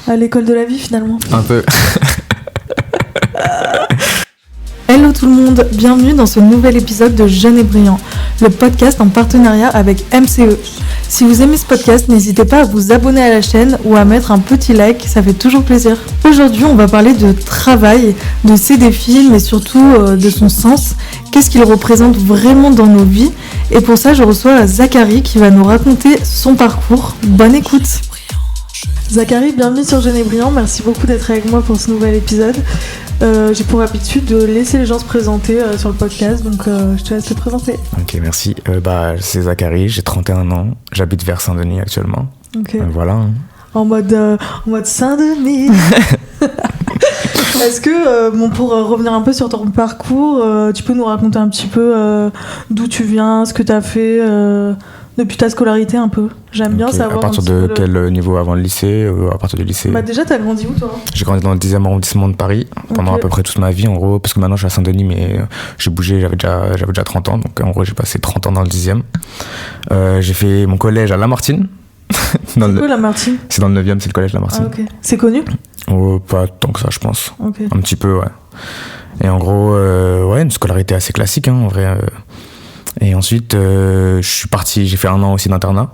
À l'école de la vie, finalement. Un peu. Hello tout le monde, bienvenue dans ce nouvel épisode de Jeune et Brillant, le podcast en partenariat avec MCE. Si vous aimez ce podcast, n'hésitez pas à vous abonner à la chaîne ou à mettre un petit like, ça fait toujours plaisir. Aujourd'hui, on va parler de travail, de ses défis, mais surtout de son sens. Qu'est-ce qu'il représente vraiment dans nos vies? Et pour ça, je reçois Zachary qui va nous raconter son parcours. Bonne écoute! Zachary, bienvenue sur Jeune et Brillant, merci beaucoup d'être avec moi pour ce nouvel épisode. J'ai pour habitude de laisser les gens se présenter sur le podcast, donc je te laisse te présenter. Ok, merci. C'est Zachary, j'ai 31 ans, j'habite vers Saint-Denis actuellement. Ok. Voilà. En mode Saint-Denis. Est-ce que, pour revenir un peu sur ton parcours, tu peux nous raconter un petit peu d'où tu viens, ce que tu as fait depuis ta scolarité un peu? J'aime bien savoir. À partir de quel niveau? Avant le lycée ou à partir du lycée? Bah déjà, t'as grandi où toi? J'ai grandi dans le 10e arrondissement de Paris pendant à peu près toute ma vie en gros, parce que maintenant je suis à Saint-Denis, mais j'ai bougé, j'avais déjà 30 ans, donc en gros j'ai passé 30 ans dans le 10e. J'ai fait mon collège à Lamartine. C'est quoi Lamartine? C'est dans le 9e, c'est le collège Lamartine. Ah ok. C'est connu? Oh, pas tant que ça je pense. Okay. Un petit peu, ouais. Et en gros, une scolarité assez classique en vrai. Et ensuite, je suis parti, j'ai fait un an aussi d'internat.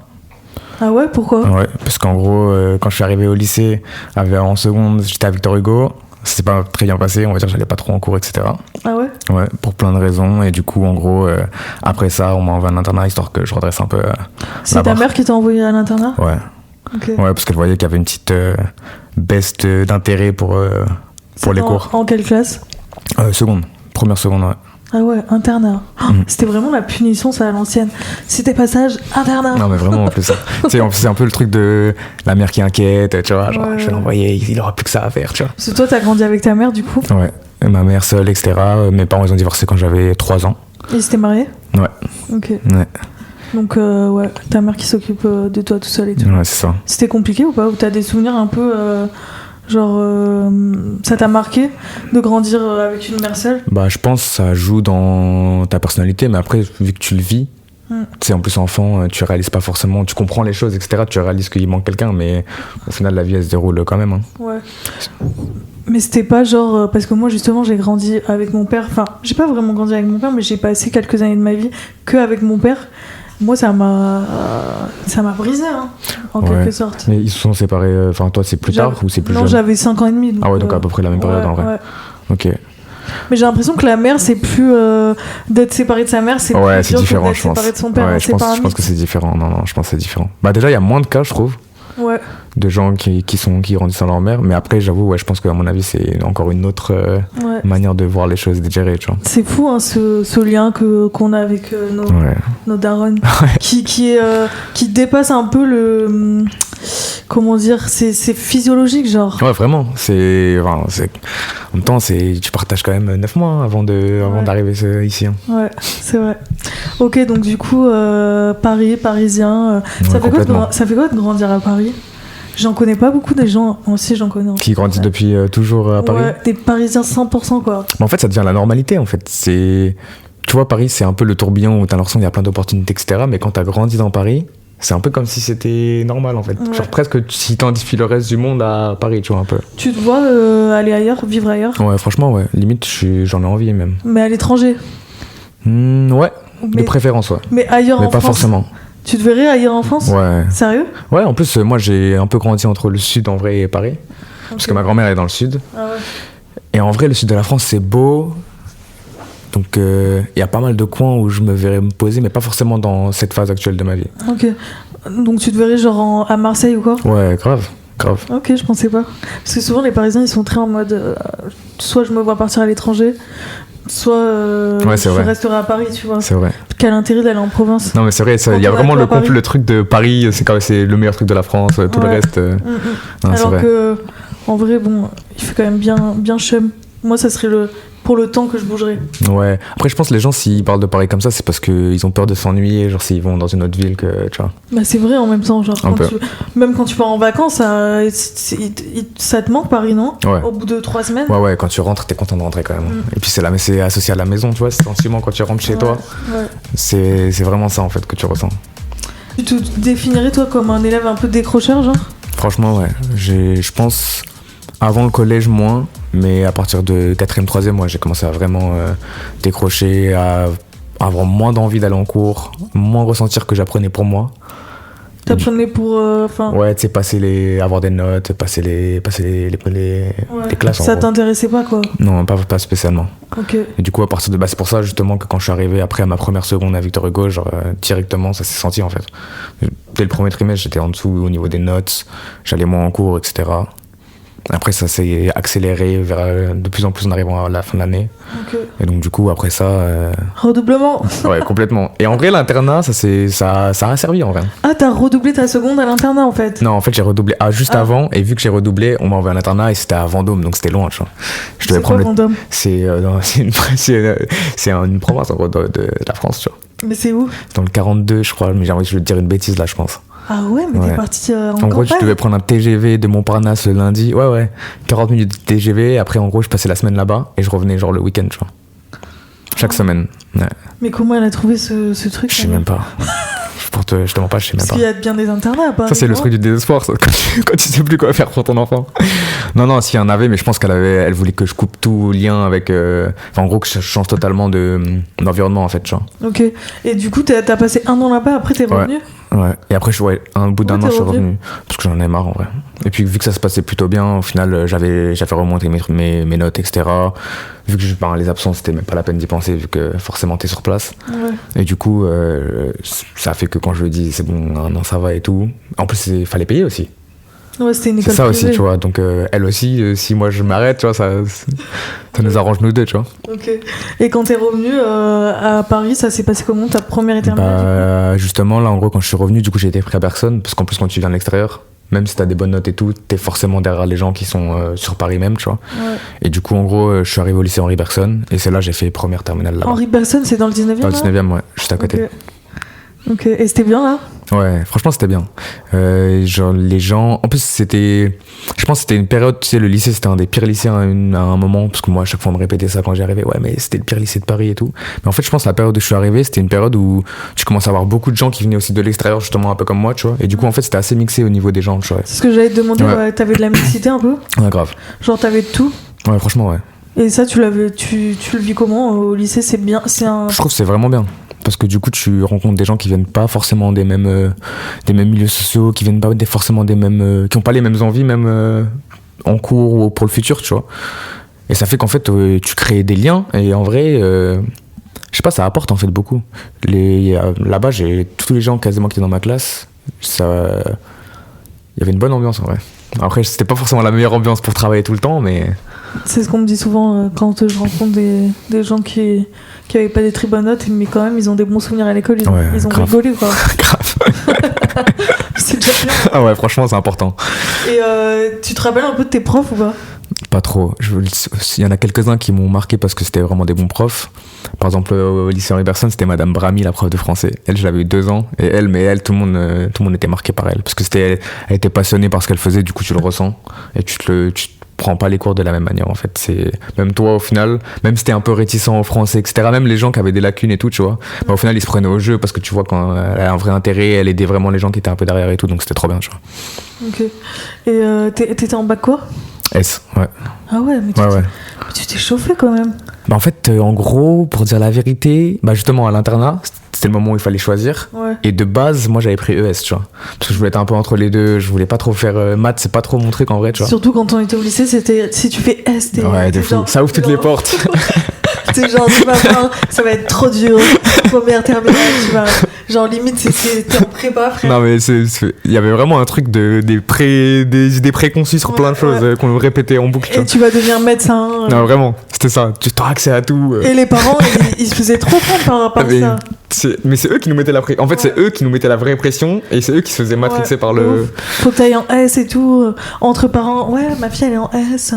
Ah ouais, pourquoi? Ouais, parce qu'en gros, quand je suis arrivé au lycée, en seconde, j'étais à Victor Hugo. Ça s'est pas très bien passé, on va dire, j'allais pas trop en cours, etc. Ah ouais? Ouais, pour plein de raisons. Et du coup, en gros, après ça, on m'a envoyé à un internat histoire que je redresse un peu. C'est ta mère qui t'a envoyé à l'internat? Ouais. Okay. Ouais, parce qu'elle voyait qu'il y avait une petite baisse d'intérêt pour les cours. En quelle classe? Première seconde, ouais. Ah ouais, internat. C'était vraiment la punition, ça, à l'ancienne. C'était passage internat. Non, mais vraiment, en plus, c'est un peu le truc de la mère qui inquiète, tu vois. Genre, je vais l'envoyer, il aura plus que ça à faire, tu vois. Parce que toi, t'as grandi avec ta mère, du coup? Ouais, et ma mère seule, etc. Mes parents, ils ont divorcé quand j'avais 3 ans. Et ils s'étaient mariés? Ouais. Ok. Ouais. Donc, ouais, ta mère qui s'occupe de toi tout seul et tout. Ouais, c'est ça. C'était compliqué ou pas? Ou t'as des souvenirs un peu. Ça t'a marqué de grandir avec une mère seule? Bah, je pense que ça joue dans ta personnalité, mais après, vu que tu le vis, tu sais, en plus, enfant, tu réalises pas forcément, tu comprends les choses, etc. Tu réalises qu'il manque quelqu'un, mais au final, la vie, elle se déroule quand même. Hein. Ouais. Mais c'était pas genre. Parce que moi, justement, j'ai grandi avec mon père. Enfin, j'ai pas vraiment grandi avec mon père, mais j'ai passé quelques années de ma vie que avec mon père. Moi, ça m'a brisé, hein, en quelque sorte. Mais ils se sont séparés, enfin, toi, c'est plus tard ou c'est plus jeune? Non, j'avais 5 ans et demi. Donc, ah ouais, donc à peu près la même période, en vrai. Ouais. Ok. Mais j'ai l'impression que la mère, c'est plus... d'être séparée de sa mère, c'est plus c'est différent, d'être séparée de son père. Ouais, je pense que c'est différent. Non, je pense que c'est différent. Bah déjà, il y a moins de cas, je trouve. Ouais. De gens qui grandissent sans leur mère, mais après j'avoue, je pense qu'à mon avis c'est encore une autre manière de voir les choses, de gérer, tu vois. C'est fou, hein, ce lien qu'on a avec nos darons, qui dépasse un peu le... Comment dire, c'est physiologique, genre. Ouais, vraiment. En même temps, tu partages quand même 9 mois avant d'arriver ici. Hein. Ouais, c'est vrai. Ok, donc du coup, Parisien. Ça fait quoi de grandir à Paris? J'en connais pas beaucoup des gens, moi aussi j'en connais. Qui grandissent depuis toujours à Paris? Ouais, des Parisiens 100%, quoi. Mais en fait, ça devient la normalité, en fait. Tu vois, Paris, c'est un peu le tourbillon où t'as l'impression qu'il y a plein d'opportunités, etc. Mais quand t'as grandi dans Paris, c'est un peu comme si c'était normal, en fait. Ouais. Genre presque si t'identifies le reste du monde à Paris, tu vois, un peu. Tu te vois aller ailleurs, vivre ailleurs? Ouais, franchement, ouais. Limite, j'en ai envie, même. Mais à l'étranger? Ouais, de préférence, ouais. Mais ailleurs mais en France? Mais pas forcément. Tu te verrais ailleurs en France? Ouais. Sérieux? Ouais, en plus, moi, j'ai un peu grandi entre le sud, en vrai, et Paris. Okay. Parce que ma grand-mère est dans le sud. Ah ouais. Et en vrai, le sud de la France, c'est beau. Donc, y a pas mal de coins où je me verrais me poser, mais pas forcément dans cette phase actuelle de ma vie. Ok. Donc, tu te verrais genre à Marseille ou quoi? Ouais, grave. Ok, je pensais pas. Parce que souvent, les Parisiens, ils sont très en mode... soit je me vois partir à l'étranger... soit je resterai à Paris, tu vois. C'est vrai. Quel intérêt d'aller en province? Non, mais c'est vrai, il y a vraiment le truc de Paris, c'est le meilleur truc de la France, tout le reste. Non, alors que, en vrai, bon, il fait quand même bien chum. Moi, ça serait pour le temps que je bougerais. Ouais. Après, je pense que les gens, s'ils parlent de Paris comme ça, c'est parce qu'ils ont peur de s'ennuyer, genre s'ils vont dans une autre ville, que tu vois. Bah, c'est vrai en même temps, genre, même quand tu pars en vacances, ça te manque Paris, non? Ouais. Au bout de 3 semaines? Ouais, quand tu rentres, t'es content de rentrer quand même. Et puis c'est associé à la maison, tu vois, ce sentiment quand tu rentres chez toi. Ouais. C'est vraiment ça en fait que tu ressens. Tu te définirais toi comme un élève un peu décrocheur, genre? Franchement, ouais. Je pense, avant le collège, moins. Mais à partir de 4e, 3e, j'ai commencé à vraiment décrocher, à avoir moins d'envie d'aller en cours, moins ressentir que j'apprenais pour moi. T'apprenais pour... Ouais, tu sais, avoir des notes, passer les classes. Ça t'intéressait pas, quoi? Non, pas spécialement. Ok. Et du coup, à partir de... c'est pour ça, justement, que quand je suis arrivé après à ma première seconde à Victor Hugo, directement, ça s'est senti, en fait. Dès le premier trimestre, j'étais en dessous au niveau des notes, j'allais moins en cours, etc. Après, ça s'est accéléré de plus en plus en arrivant à la fin de l'année. Okay. Et donc, du coup, après ça... Redoublement. Ouais, complètement. Et en vrai, l'internat, ça a servi, en vrai. Ah, t'as redoublé ta seconde à l'internat, en fait? Non, en fait, j'ai redoublé juste avant. Et vu que j'ai redoublé, on m'a envoyé à l'internat et c'était à Vendôme. Donc, c'était loin, tu vois. Je devais prendre Vendôme? C'est une province, en gros, de la France, tu vois. Mais c'est où? C'est dans le 42, je crois. Mais j'ai envie de dire une bêtise, là, je pense. Ah ouais, mais t'es parti en gros, campagne. je devais prendre un TGV de Montparnasse le lundi. Ouais. 40 minutes de TGV. Après, en gros, je passais la semaine là-bas et je revenais genre le week-end, tu vois. Chaque semaine. Ouais. Mais comment elle a trouvé ce truc? Je sais même pas. Je te mens pas, je sais même pas. Parce qu'il y a bien des internats à Paris. Ça, c'est le truc du désespoir, ça, quand tu sais plus quoi faire pour ton enfant. Non, s'il y en avait, mais je pense elle voulait que je coupe tout lien avec. En gros, que je change totalement d'environnement, en fait, tu vois. Ok. Et du coup, t'as passé 1 an là-bas, après t'es revenu? Ouais. Et après, au bout d'un an, je suis revenu. Parce que j'en ai marre, en vrai. Et puis, vu que ça se passait plutôt bien, au final, j'avais remonté mes notes, etc. Vu que les absences, c'était même pas la peine d'y penser, vu que forcément, t'es sur place. Ouais. Et du coup, ça a fait que quand je lui dis, c'est bon, non, ça va et tout. En plus, il fallait payer aussi. Ouais, c'était une école c'est ça privée. aussi, tu vois. Donc, elle aussi, si moi je m'arrête, tu vois, ça nous arrange nous deux, tu vois. Ok. Et quand t'es revenu à Paris, ça s'est passé comment, ta première éternelle? Justement, là, en gros, quand je suis revenu, du coup, j'ai été pris à personne. Parce qu'en plus, quand tu viens de l'extérieur, même si t'as des bonnes notes et tout, t'es forcément derrière les gens qui sont sur Paris même, tu vois. Ouais. Et du coup, en gros, je suis arrivé au lycée Henri Bergson. Et c'est là j'ai fait première terminale là-bas. Henri Bergson, c'est dans le 19e? Dans le 19e, ouais, juste à côté. Ok, et c'était bien là? Ouais, franchement c'était bien. Genre les gens, en plus je pense que c'était une période, tu sais, le lycée c'était un des pires lycées à un moment, parce que moi à chaque fois on me répétait ça quand j'y arrivais, ouais mais c'était le pire lycée de Paris et tout. Mais en fait je pense que la période où je suis arrivé, c'était une période où tu commences à avoir beaucoup de gens qui venaient aussi de l'extérieur, justement un peu comme moi, tu vois. Et du coup en fait c'était assez mixé au niveau des gens, tu vois. C'est ce que j'allais te demander, ouais. T'avais de la mixité un peu? Ouais, grave. Genre t'avais de tout? Ouais, franchement ouais. Et ça tu le vis comment au lycée? C'est bien, Je trouve que c'est vraiment bien. Parce que du coup, tu rencontres des gens qui viennent pas forcément des mêmes milieux sociaux, qui viennent pas forcément des mêmes, qui ont pas les mêmes envies, même en cours ou pour le futur, tu vois. Et ça fait qu'en fait, tu crées des liens. Et en vrai, je sais pas, ça apporte en fait beaucoup. Là-bas, j'ai tous les gens quasiment qui étaient dans ma classe. Il y avait une bonne ambiance en vrai. Après, c'était pas forcément la meilleure ambiance pour travailler tout le temps, mais... C'est ce qu'on me dit souvent quand je rencontre des gens qui avaient pas des très bonnes notes, mais quand même, ils ont des bons souvenirs à l'école, ils ont rigolé, quoi. Grave. C'est déjà bien. Ah ouais, franchement, c'est important. Et tu te rappelles un peu de tes profs ou pas? Pas trop. Il y en a quelques-uns qui m'ont marqué parce que c'était vraiment des bons profs. Par exemple, au lycée Henri Bergson, c'était Madame Brami, la prof de français. Elle, je l'avais eu 2 ans. Et elle, tout le monde était marqué par elle. Parce que elle était passionnée par ce qu'elle faisait, du coup, tu le ressens. Et tu prends pas les cours de la même manière, en fait. Même toi, au final, même si t'es un peu réticent au français, etc., même les gens qui avaient des lacunes et tout, tu vois, au final, ils se prenaient au jeu parce que tu vois, quand elle a un vrai intérêt, elle aidait vraiment les gens qui étaient un peu derrière et tout. Donc, c'était trop bien, tu vois. Ok. Et t'étais en bac quoi? S, ouais. Ah ouais, mais tu t'es chauffé quand même. En fait, en gros, pour dire la vérité, justement à l'internat, c'était le moment où il fallait choisir. Ouais. Et de base, moi j'avais pris ES, tu vois. Parce que je voulais être un peu entre les deux, je voulais pas trop faire maths, c'est pas trop mon truc en vrai, tu vois. Surtout quand on était au lycée, c'était si tu fais S, ouais, t'es fou. Ça ouvre toutes les portes. C'est genre, tu vas voir, ça va être trop dur. Première terminale, tu vas. Genre, limite, t'es en prépa, frère. Non, mais il y avait vraiment un truc des idées préconçues sur plein de choses qu'on répétait en boucle. Et tu vas devenir médecin. Non, vraiment, c'était ça. Tu as accès à tout. Et les parents, ils se faisaient trop prendre par rapport à ça. Mais c'est eux qui nous mettaient la pression. En fait, c'est eux qui nous mettaient la vraie pression et c'est eux qui se faisaient matrixer par le. Faut que t'ailles en S et tout. Entre parents, ouais, ma fille elle est en S.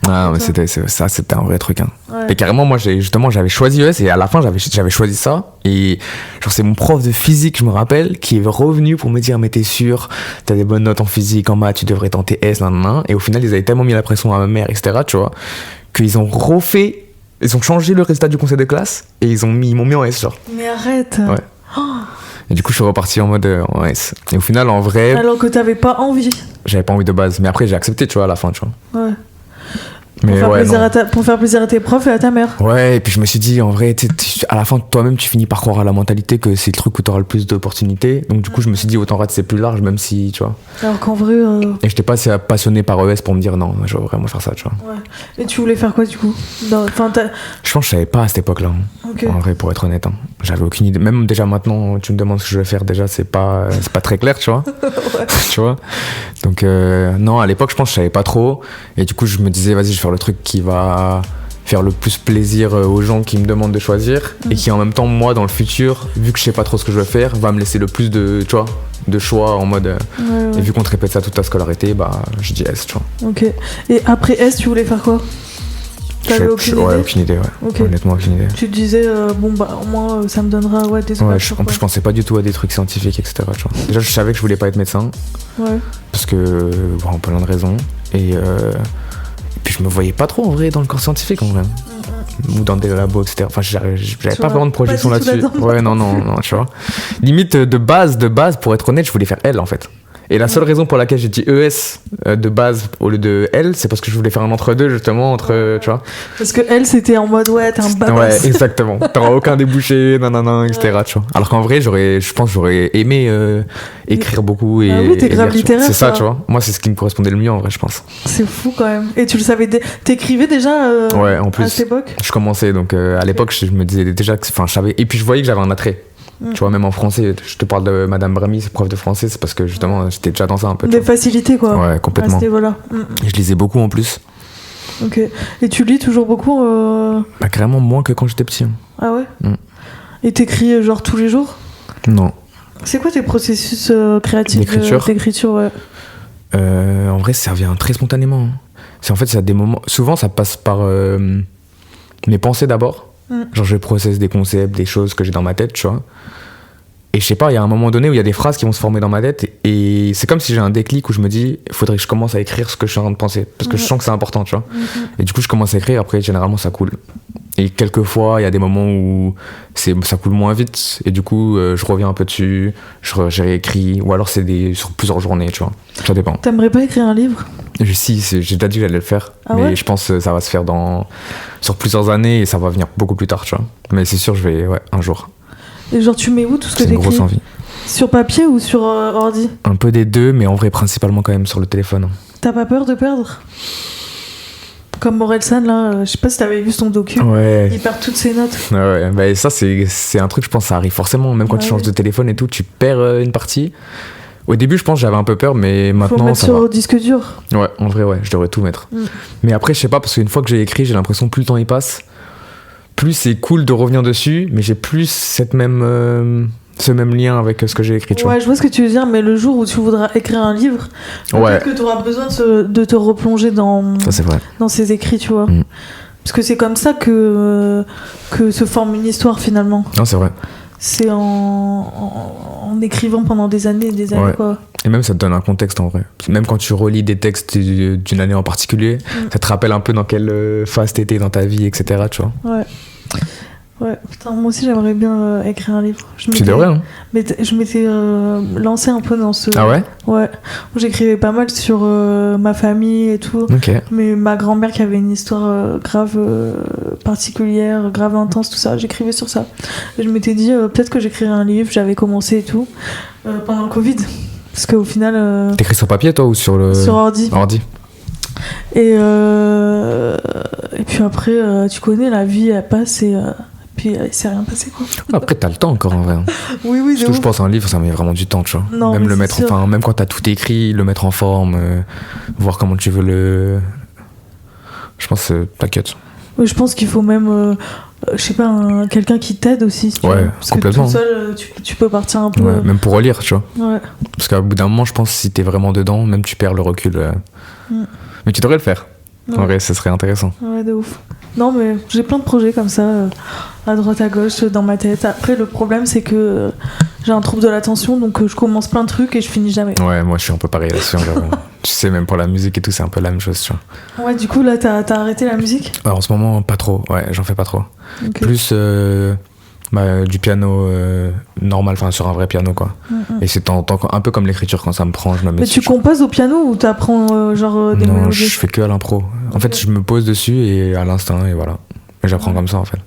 Ah, mais c'était un vrai truc. Hein. Ouais. Et carrément, moi, j'avais choisi ES et à la fin, j'avais choisi ça. Et genre, c'est mon prof de physique, je me rappelle, qui est revenu pour me dire, mais t'es sûr, t'as des bonnes notes en physique, en maths, tu devrais tenter S, nan. Et au final, ils avaient tellement mis la pression à ma mère, etc., tu vois, qu'ils ont refait. Ils ont changé le résultat du conseil de classe et ils m'ont mis en S, genre. Mais arrête. Ouais. Oh. Et du coup, je suis reparti en mode en S. Et au final, en vrai. Alors que t'avais pas envie. J'avais pas envie de base. Mais après, j'ai accepté, tu vois, à la fin, tu vois. Ouais. Mais Pour faire plaisir à tes profs et à ta mère. Ouais, et puis je me suis dit, en vrai, à la fin, toi-même, tu finis par croire à la mentalité que c'est le truc où t'auras le plus d'opportunités. Donc, du coup, je me suis dit, autant rater, c'est plus large, même si, tu vois. Alors qu'en vrai. Et j'étais pas assez passionné par ES pour me dire, non, je veux vraiment faire ça, tu vois. Ouais. Et tu voulais faire quoi, du coup? Je pense que je savais pas à cette époque-là. Okay. En vrai, pour être honnête. J'avais aucune idée. Même déjà maintenant, tu me demandes ce que je vais faire, déjà, c'est pas très clair, tu vois. Ouais. Tu vois. Donc, non, à l'époque, je pense que je savais pas trop. Et du coup, je me disais, vas-y, je vais faire le truc qui va faire le plus plaisir aux gens qui me demandent de choisir et qui en même temps, moi, dans le futur, vu que je sais pas trop ce que je veux faire, va me laisser le plus de, tu vois, de choix en mode et vu qu'on te répète ça toute ta scolarité, bah je dis S, tu vois. Ok. Et après S, tu voulais faire quoi? T'avais aucune idée? Ouais, aucune idée, ouais. Okay. Honnêtement, aucune idée. Tu te disais, bon bah au moins ça me donnera des en plus, je pensais pas du tout à des trucs scientifiques, etc. Tu vois. Déjà, je savais que je voulais pas être médecin. Ouais. Parce que, bon, plein de raisons. Et puis je me voyais pas trop en vrai dans le corps scientifique en vrai. Ou dans des labos, etc. Enfin, j'avais pas vraiment de projection là-dessus. Ouais, non, tu vois. Limite, de base, pour être honnête, je voulais faire L en fait. Et la seule raison pour laquelle j'ai dit ES de base au lieu de L, c'est parce que je voulais faire un entre-deux justement, tu vois. Parce que L c'était en mode ouais, t'es un badass. Ouais, exactement. T'auras aucun débouché, etc. Tu vois. Alors qu'en vrai, je pense que j'aurais aimé écrire beaucoup et. Ah oui, t'es grave littéraire. C'est ça, tu vois. Moi, c'est ce qui me correspondait le mieux en vrai, je pense. C'est fou quand même. Et tu le savais, t'écrivais déjà ouais, en plus, à cette époque? Je commençais, donc à l'époque, je me disais déjà que. Enfin, je savais. Et puis je voyais que j'avais un attrait. Tu vois, même en français, je te parle de Madame Bramy, c'est prof de français, c'est parce que justement j'étais déjà dans ça un peu. Des facilités quoi. Ouais, complètement. Voilà. Et je lisais beaucoup en plus. Ok. Et tu lis toujours beaucoup Bah, carrément moins que quand j'étais petit. Ah ouais Et t'écris genre tous les jours? Non. C'est quoi tes processus créatifs d'écriture ouais. En vrai, ça vient très spontanément. C'est en fait, ça a des moments. Souvent, ça passe par mes pensées d'abord. Genre, je processe des concepts, des choses que j'ai dans ma tête, tu vois. Et je sais pas, il y a un moment donné où il y a des phrases qui vont se former dans ma tête et c'est comme si j'ai un déclic où je me dis, il faudrait que je commence à écrire ce que je suis en train de penser parce que je sens que c'est important, tu vois. Et du coup, je commence à écrire, après, généralement, ça coule. Et quelquefois, il y a des moments où ça coule moins vite et du coup, je reviens un peu dessus, j'ai réécrit ou alors c'est sur plusieurs journées, tu vois. Ça dépend. T'aimerais pas écrire un livre? Si, j'ai déjà dit que j'allais le faire, mais je pense que ça va se faire sur plusieurs années et ça va venir beaucoup plus tard, tu vois. Mais c'est sûr, je vais, un jour. Et genre, tu mets où tout ce que t'écris? C'est une grosse envie. Sur papier ou sur ordi? Un peu des deux, mais en vrai, principalement quand même sur le téléphone. T'as pas peur de perdre? Comme Morelsan, là, je sais pas si t'avais vu son docu. Ouais. Il perd toutes ses notes. Ouais, bah, ça, c'est un truc, je pense, ça arrive forcément. Même quand tu changes de téléphone et tout, tu perds une partie. Au début, je pense que j'avais un peu peur, mais maintenant, faut mettre ça sur va. Disque dur. Ouais, en vrai, je devrais tout mettre. Mais après, je sais pas, parce qu'une fois que j'ai écrit, j'ai l'impression que plus le temps y passe, plus c'est cool de revenir dessus, mais j'ai plus ce même lien avec ce que j'ai écrit, tu vois. Ouais, je vois ce que tu veux dire, mais le jour où tu voudras écrire un livre, peut-être que tu auras besoin de te replonger dans ces écrits, tu vois. Parce que c'est comme ça que se forme une histoire, finalement. Non, c'est vrai. C'est en écrivant pendant des années et des années, quoi. Et même ça te donne un contexte en vrai. Même quand tu relis des textes d'une année en particulier, ça te rappelle un peu dans quelle phase t'étais dans ta vie, etc. Tu vois. Ouais, putain, moi aussi j'aimerais bien écrire un livre. Tu devrais, hein. Mais je m'étais lancée un peu dans ce... Ah ouais? Ouais. J'écrivais pas mal sur ma famille et tout. Okay. Mais ma grand-mère qui avait une histoire grave particulière, grave intense, tout ça, j'écrivais sur ça. Et je m'étais dit, peut-être que j'écrirais un livre, j'avais commencé et tout, pendant le Covid. Parce qu'au final... T'écris sur papier toi ou sur ordi. Et puis après, tu connais, la vie elle passe et puis il s'est rien passé quoi. Après t'as le temps encore en vrai. Oui. Surtout je pense un livre ça met vraiment du temps, tu vois. Non, même le mettre, même quand t'as tout écrit, le mettre en forme, voir comment tu veux le. Je pense t'inquiète. Oui, je pense qu'il faut même je sais pas, quelqu'un qui t'aide aussi. Parce complètement. Que tout seul, tu peux partir un peu. Ouais, même pour relire, tu vois. Ouais. Parce qu'au bout d'un moment, je pense que si t'es vraiment dedans, même tu perds le recul. Mais tu devrais le faire. En vrai, ça serait intéressant. Ouais, de ouf. Non, mais j'ai plein de projets comme ça, à droite, à gauche, dans ma tête. Après, le problème, c'est que j'ai un trouble de l'attention, donc je commence plein de trucs et je finis jamais. Ouais, moi, je suis un peu pareil là-dessus. Tu sais, même pour la musique et tout, c'est un peu la même chose, tu vois. Ouais, du coup, là, t'as arrêté la musique ? En ce moment, pas trop. Ouais, j'en fais pas trop. Okay. Plus Du piano normal, enfin sur un vrai piano quoi. Et c'est un peu comme l'écriture, quand ça me prend, je me mets Mais tu composes au piano ou t'apprends des Non, mélodies? je fais que à l'impro. En fait, je me pose dessus et à l'instinct et voilà. Et j'apprends comme ça en fait.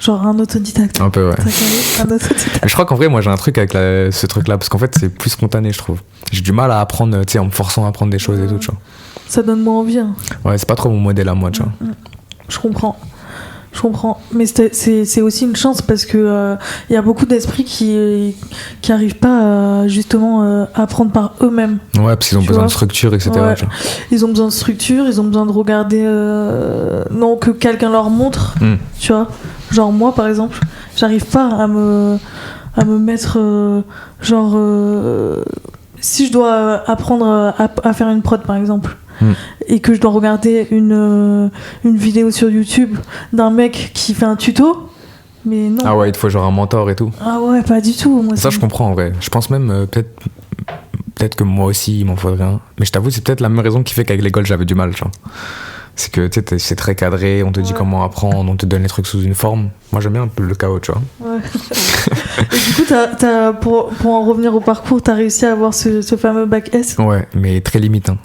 Genre un autodidacte. Un peu, ouais. Un autodidacte. Je crois qu'en vrai, moi j'ai un truc avec ce truc-là, parce qu'en fait c'est plus spontané, je trouve. J'ai du mal à apprendre, tu sais, en me forçant à apprendre des choses et tout, tu vois. Ça donne moins envie. Hein. Ouais, c'est pas trop mon modèle à moi, tu vois. Je comprends. Mais c'est aussi une chance parce que y a beaucoup d'esprits qui arrivent pas justement à apprendre par eux-mêmes. Ouais, parce qu'ils ont besoin de structure, etc. Ouais. Tu vois. Ils ont besoin de structure, ils ont besoin de regarder non, que quelqu'un leur montre, tu vois. Genre moi par exemple, j'arrive pas à me mettre si je dois apprendre à faire une prod par exemple. Et que je dois regarder une vidéo sur YouTube d'un mec qui fait un tuto, mais non. Ah ouais, il te faut genre un mentor et tout. Ah ouais, pas du tout. Moi, ça, je comprends en vrai. Je pense même peut-être que moi aussi, il m'en faudrait un. Mais je t'avoue, c'est peut-être la même raison qui fait qu'avec l'école, j'avais du mal, tu vois. C'est que tu sais, c'est très cadré, on te dit comment apprendre, on te donne les trucs sous une forme. Moi, j'aime bien un peu le chaos, tu vois. Ouais. Et du coup, pour en revenir au parcours, t'as réussi à avoir ce fameux bac S? Ouais, mais très limite. Hein.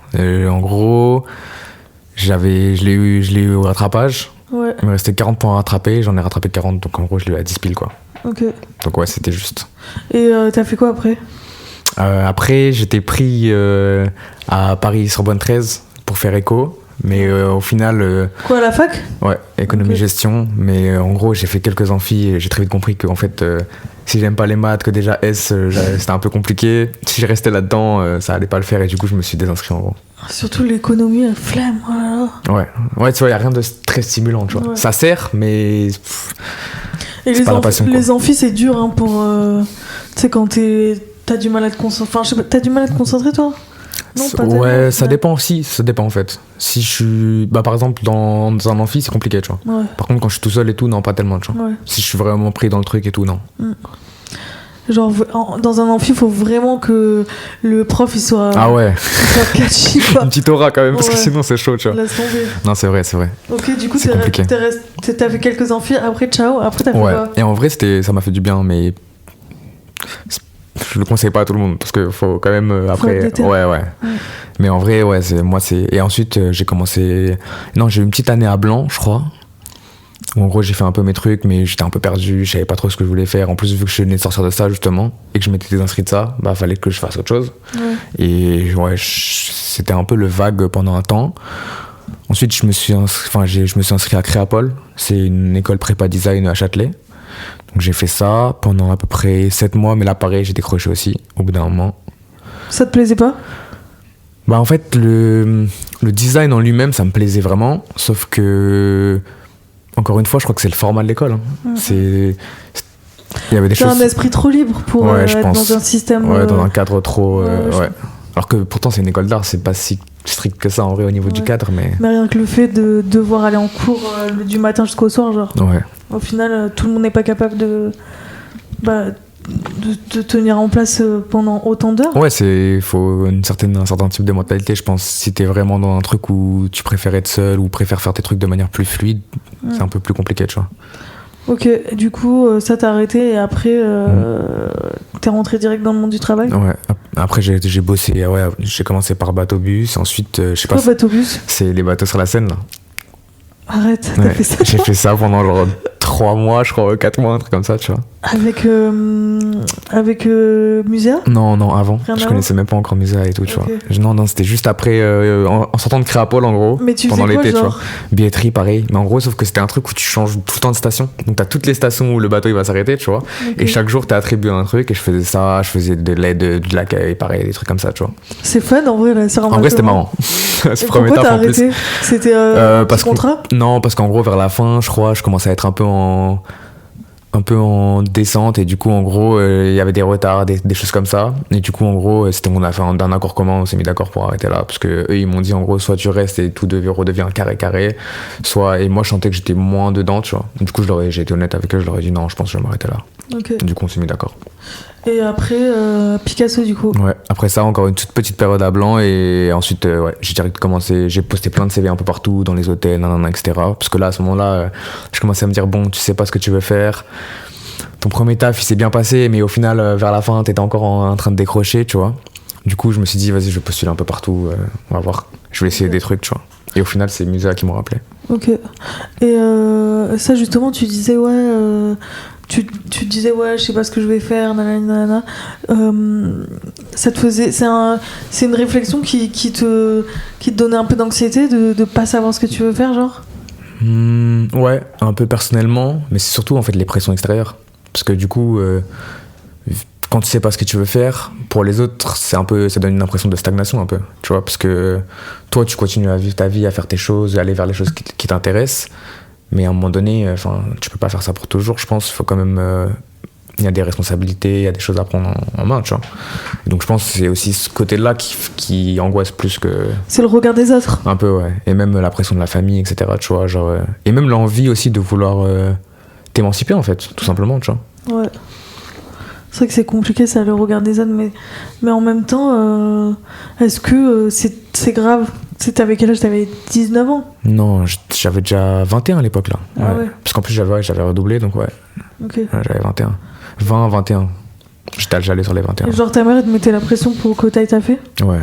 En gros, je l'ai eu au rattrapage. Ouais. Il me restait 40 points à rattraper, j'en ai rattrapé 40, donc en gros, je l'ai eu à 10 piles, quoi. Ok. Donc ouais, c'était juste. Et t'as fait quoi après? Après, j'étais pris à Paris-Sorbonne 13 pour faire éco. Mais au final... Quoi, à la fac? Ouais, économie-gestion. Mais en gros, j'ai fait quelques amphis et j'ai très vite compris que en fait, si j'aime pas les maths, que déjà S, c'était un peu compliqué. Si je restais là-dedans, ça allait pas le faire et du coup, je me suis désinscrit en gros. Surtout l'économie, la flemme, oh là là. Ouais, tu vois, y a rien de très stimulant, tu vois. Ouais. Ça sert, mais... Et c'est pas la passion, les amphis, c'est dur hein, pour... tu sais, quand t'as du mal à te concentrer... Enfin, je sais pas, t'as du mal à te concentrer, toi? Non, pas ouais, ça dépend aussi, ça dépend en fait. Si je suis, par exemple, dans un amphi, c'est compliqué, tu vois. Ouais. Par contre, quand je suis tout seul et tout, non, pas tellement, tu vois. Ouais. Si je suis vraiment pris dans le truc et tout, non. Genre, dans un amphi, il faut vraiment que le prof, il soit... Ah ouais. Catchy, quoi. Une petite aura quand même, parce que sinon, c'est chaud, tu vois. Laisse tomber. Non, c'est vrai. Ok, du coup, t'as fait quelques amphis, après, ciao, après, t'as fait quoi? Et en vrai, ça m'a fait du bien, mais... Je le conseille pas à tout le monde parce que faut quand même après ouais. Mais en vrai et ensuite j'ai commencé j'ai eu une petite année à Blanc je crois où en gros j'ai fait un peu mes trucs mais j'étais un peu perdu, je savais pas trop ce que je voulais faire. En plus vu que je venais de sortir de ça justement et que je m'étais désinscrit de ça, fallait que je fasse autre chose. Et c'était un peu le vague pendant un temps. Ensuite je me suis inscrit à Créapol, c'est une école prépa design à Châtelet. Donc j'ai fait ça pendant à peu près 7 mois, mais là pareil, j'ai décroché aussi, au bout d'un moment. Ça te plaisait pas ? En fait, le design en lui-même, ça me plaisait vraiment, sauf que, encore une fois, je crois que c'est le format de l'école. Hein. Il y avait des choses... un esprit trop libre pour être dans un système... Ouais, dans un cadre trop... ouais. Alors que pourtant, c'est une école d'art, c'est pas si strict que ça en vrai au niveau du cadre, mais rien que le fait de devoir aller en cours du matin jusqu'au soir, genre. Ouais. Au final, tout le monde n'est pas capable de tenir en place pendant autant d'heures. Ouais, il faut un certain type de mentalité, je pense. Si t'es vraiment dans un truc où tu préfères être seul ou préfères faire tes trucs de manière plus fluide, c'est un peu plus compliqué, tu vois. Ok, du coup, ça t'a arrêté et après, t'es rentré direct dans le monde du travail ? Ouais, après j'ai bossé, j'ai commencé par bateau-bus, ensuite, je sais pas... Quoi, bateau-bus ? C'est les bateaux sur la Seine, là. Arrête, t'as fait ça ? J'ai fait ça pendant genre 3 mois, je crois, 4 mois, un truc comme ça, tu vois. Avec Musea ? Non, avant. Je connaissais même pas encore Musea et tout, tu vois. Non, c'était juste après, en sortant de Créapol, en gros, mais tu pendant l'été, tu vois. Billetterie, pareil. Mais en gros, sauf que c'était un truc où tu changes tout le temps de station. Donc t'as toutes les stations où le bateau il va s'arrêter, tu vois. Et chaque jour, t'es attribué à un truc et je faisais ça, je faisais de l'aide, de l'accueil, pareil, des trucs comme ça, tu vois. C'est fun, en vrai, là, c'est En vrai, c'était marrant. C'est pourquoi t'as arrêté ? C'était contrat ? Non, parce qu'en gros, vers la fin, je crois, je commençais à être un peu en descente et du coup en gros il y avait des retards, des choses comme ça et du coup en gros c'était on a fait d'un accord commun, on s'est mis d'accord pour arrêter là parce que eux ils m'ont dit en gros soit tu restes et tout redevient carré soit, et moi je sentais que j'étais moins dedans, tu vois. Du coup j'ai été honnête avec eux, je leur ai dit non, je pense que je vais m'arrêter là. Du coup on s'est mis d'accord. Et après Picasso du coup. Ouais, après ça encore une toute petite période à Blanc et ensuite j'ai direct commencé, j'ai posté plein de CV un peu partout dans les hôtels, etc. Parce que là à ce moment-là je commençais à me dire bon, tu sais pas ce que tu veux faire. ton premier taf il s'est bien passé, mais au final vers la fin t'étais encore en train de décrocher, tu vois. Du coup je me suis dit vas-y, je vais postuler un peu partout, on va voir, je vais essayer des trucs, tu vois. Et au final c'est Musea qui m'ont rappelé. Ok. Et ça justement tu disais tu disais ouais je sais pas ce que je vais faire, nanana. Ça te faisait, c'est une réflexion qui te donnait un peu d'anxiété de pas savoir ce que tu veux faire, genre? Ouais, un peu personnellement, mais c'est surtout en fait les pressions extérieures, parce que du coup quand tu sais pas ce que tu veux faire, pour les autres c'est un peu, ça donne une impression de stagnation un peu, tu vois, parce que toi tu continues à vivre ta vie, à faire tes choses, à aller vers les choses qui t'intéressent, mais à un moment donné tu peux pas faire ça pour toujours, je pense. Il faut quand même il y a des responsabilités, il y a des choses à prendre en main, tu vois. Et donc je pense que c'est aussi ce côté-là qui angoisse plus que... C'est le regard des autres. Un peu, ouais. Et même la pression de la famille, etc., tu vois, genre... Et même l'envie aussi de vouloir t'émanciper, en fait, tout simplement, tu vois. Ouais. C'est vrai que c'est compliqué, ça, le regard des autres, mais en même temps, est-ce que c'est grave? T'avais quel âge? T'avais 19 ans? Non, j'avais déjà 21 à l'époque, là. Ah ouais. Parce qu'en plus, j'avais redoublé, donc ouais. Ok. Ouais, j'avais 21. 20, 21. J'allais sur les 21. Et genre ta mère, elle te mettait la pression pour que t'ailles taffer? Ouais,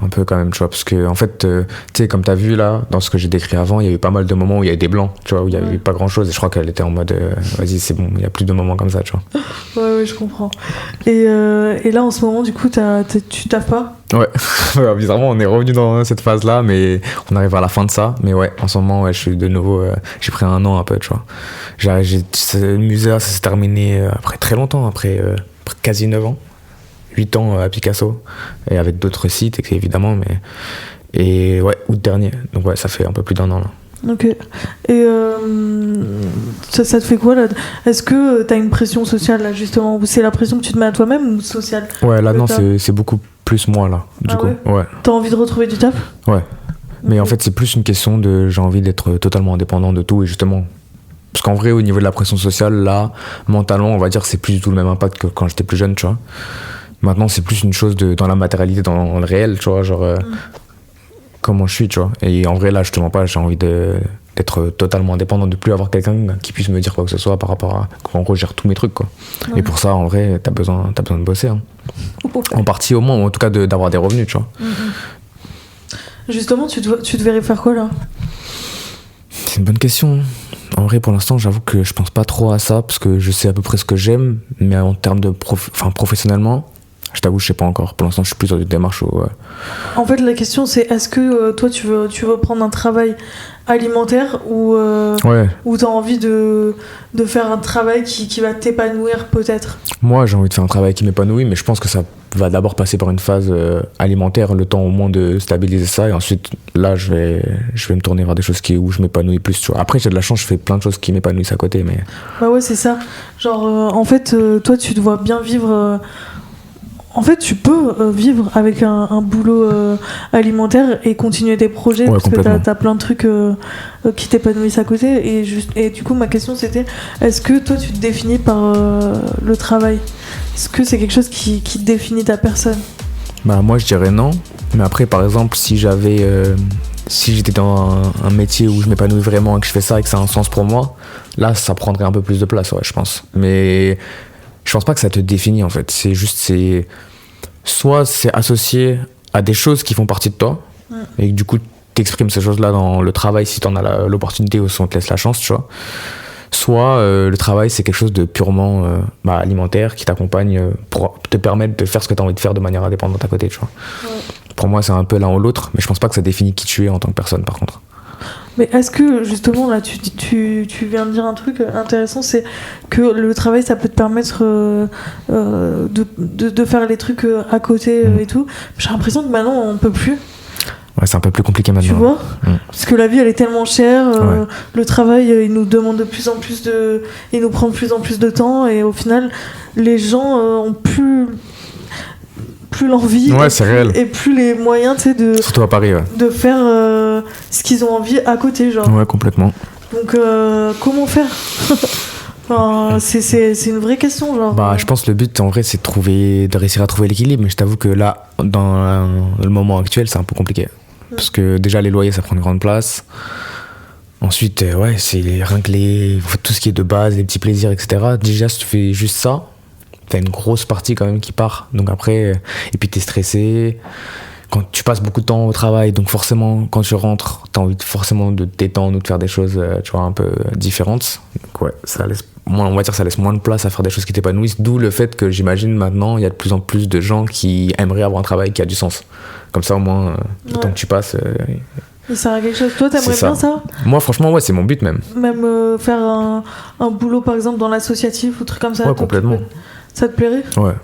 un peu quand même, tu vois, parce que en fait, tu sais, comme t'as vu là, dans ce que j'ai décrit avant, il y a eu pas mal de moments où il y avait des blancs, tu vois, où il y avait pas grand chose, et je crois qu'elle était en mode, vas-y, c'est bon, il y a plus de moments comme ça, tu vois. Ouais, je comprends. Et là, en ce moment, du coup, tu taffes pas? Ouais, bizarrement, on est revenu dans cette phase-là, mais on arrive à la fin de ça. Mais ouais, en ce moment, ouais, je suis de nouveau, j'ai pris un an un peu, tu vois. Le musée, ça s'est terminé après très longtemps, après quasi 9 ans. 8 ans à Picasso, et avec d'autres sites, évidemment, mais... Et ouais, août dernier. Donc ouais, ça fait un peu plus d'1 an, là. Ok. Et ça te fait quoi, là? Est-ce que t'as une pression sociale, là, justement? Ou c'est la pression que tu te mets à toi-même, ou sociale? Ouais, là, non, c'est beaucoup plus moi, là, du coup. Ouais. T'as envie de retrouver du taf? Ouais. Mais en fait, c'est plus une question de... J'ai envie d'être totalement indépendant de tout, et justement... Parce qu'en vrai, au niveau de la pression sociale, là, mentalement, on va dire, c'est plus du tout le même impact que quand j'étais plus jeune, tu vois. Maintenant, c'est plus une chose dans la matérialité, dans le réel, tu vois, genre comment je suis, tu vois. Et en vrai, là, je te mens pas, j'ai envie d'être totalement indépendant, de plus avoir quelqu'un qui puisse me dire quoi que ce soit par rapport à qu'en gros, je gère tous mes trucs, quoi. Ouais. Et pour ça, en vrai, t'as besoin de bosser, hein. En partie au moins, ou en tout cas d'avoir des revenus, tu vois. Justement, tu te verrais faire quoi, là? C'est une bonne question. En vrai, pour l'instant, j'avoue que je pense pas trop à ça, parce que je sais à peu près ce que j'aime, mais en termes de professionnellement, je t'avoue, je sais pas encore. Pour l'instant, je suis plus dans une démarche où... En fait, la question, c'est est-ce que toi, tu veux prendre un travail alimentaire ou t'as envie de faire un travail qui va t'épanouir, peut-être? Moi, j'ai envie de faire un travail qui m'épanouit, mais je pense que ça va d'abord passer par une phase alimentaire, le temps au moins de stabiliser ça, et ensuite, là, je vais me tourner vers des choses où je m'épanouis plus, tu vois. Après, j'ai de la chance, je fais plein de choses qui m'épanouissent à côté, mais... Bah ouais, c'est ça. Genre, en fait, toi, tu te vois bien vivre... En fait, tu peux vivre avec un boulot alimentaire et continuer tes projets, parce que t'as plein de trucs qui t'épanouissent à côté. Et du coup, ma question, c'était, est-ce que toi, tu te définis par le travail? Est-ce que c'est quelque chose qui définit ta personne? Bah, moi, je dirais non. Mais après, par exemple, si j'étais dans un métier où je m'épanouis vraiment et que je fais ça et que ça a un sens pour moi, là, ça prendrait un peu plus de place, ouais, je pense. Mais... Je pense pas que ça te définit, en fait. Soit c'est associé à des choses qui font partie de toi, et que du coup t'exprimes ces choses-là dans le travail si t'en as l'opportunité ou si on te laisse la chance, tu vois. Soit le travail, c'est quelque chose de purement alimentaire qui t'accompagne pour te permettre de faire ce que t'as envie de faire de manière indépendante à côté, tu vois. Pour moi, c'est un peu l'un ou l'autre, mais je pense pas que ça définit qui tu es en tant que personne, par contre. Mais est-ce que, justement, là, tu viens de dire un truc intéressant, c'est que le travail, ça peut te permettre de faire les trucs à côté et tout. J'ai l'impression que maintenant, on peut plus. Ouais, c'est un peu plus compliqué maintenant. Tu vois ? Parce que la vie, elle est tellement chère. Le travail, il nous demande de plus en plus il nous prend de plus en plus de temps. Et au final, les gens ont plus l'envie et plus les moyens, tu sais, surtout à Paris, de faire ce qu'ils ont envie à côté, genre. Ouais, complètement. Donc comment faire? Enfin, c'est une vraie question, genre. Je pense que le but en vrai c'est de réussir à trouver l'équilibre, mais je t'avoue que là dans le moment actuel c'est un peu compliqué parce que déjà les loyers ça prend une grande place. Ensuite, ouais, c'est rien que tout ce qui est de base, les petits plaisirs, etc. Déjà, si tu fais juste ça, t'as une grosse partie quand même qui part. Donc après, et puis t'es stressé. Quand tu passes beaucoup de temps au travail, donc forcément, quand tu rentres, t'as envie forcément de te détendre ou de faire des choses, tu vois, un peu différentes. Donc ouais, on va dire, ça laisse moins de place à faire des choses qui t'épanouissent. D'où le fait que j'imagine maintenant, il y a de plus en plus de gens qui aimeraient avoir un travail qui a du sens. Comme ça, au moins, le temps que tu passes. Et ça a quelque chose. Toi, t'aimerais bien ça? Moi, franchement, ouais, c'est mon but même. Même faire un boulot, par exemple, dans l'associatif ou truc comme ça. Ouais, complètement. Ça te plairait? Ouais.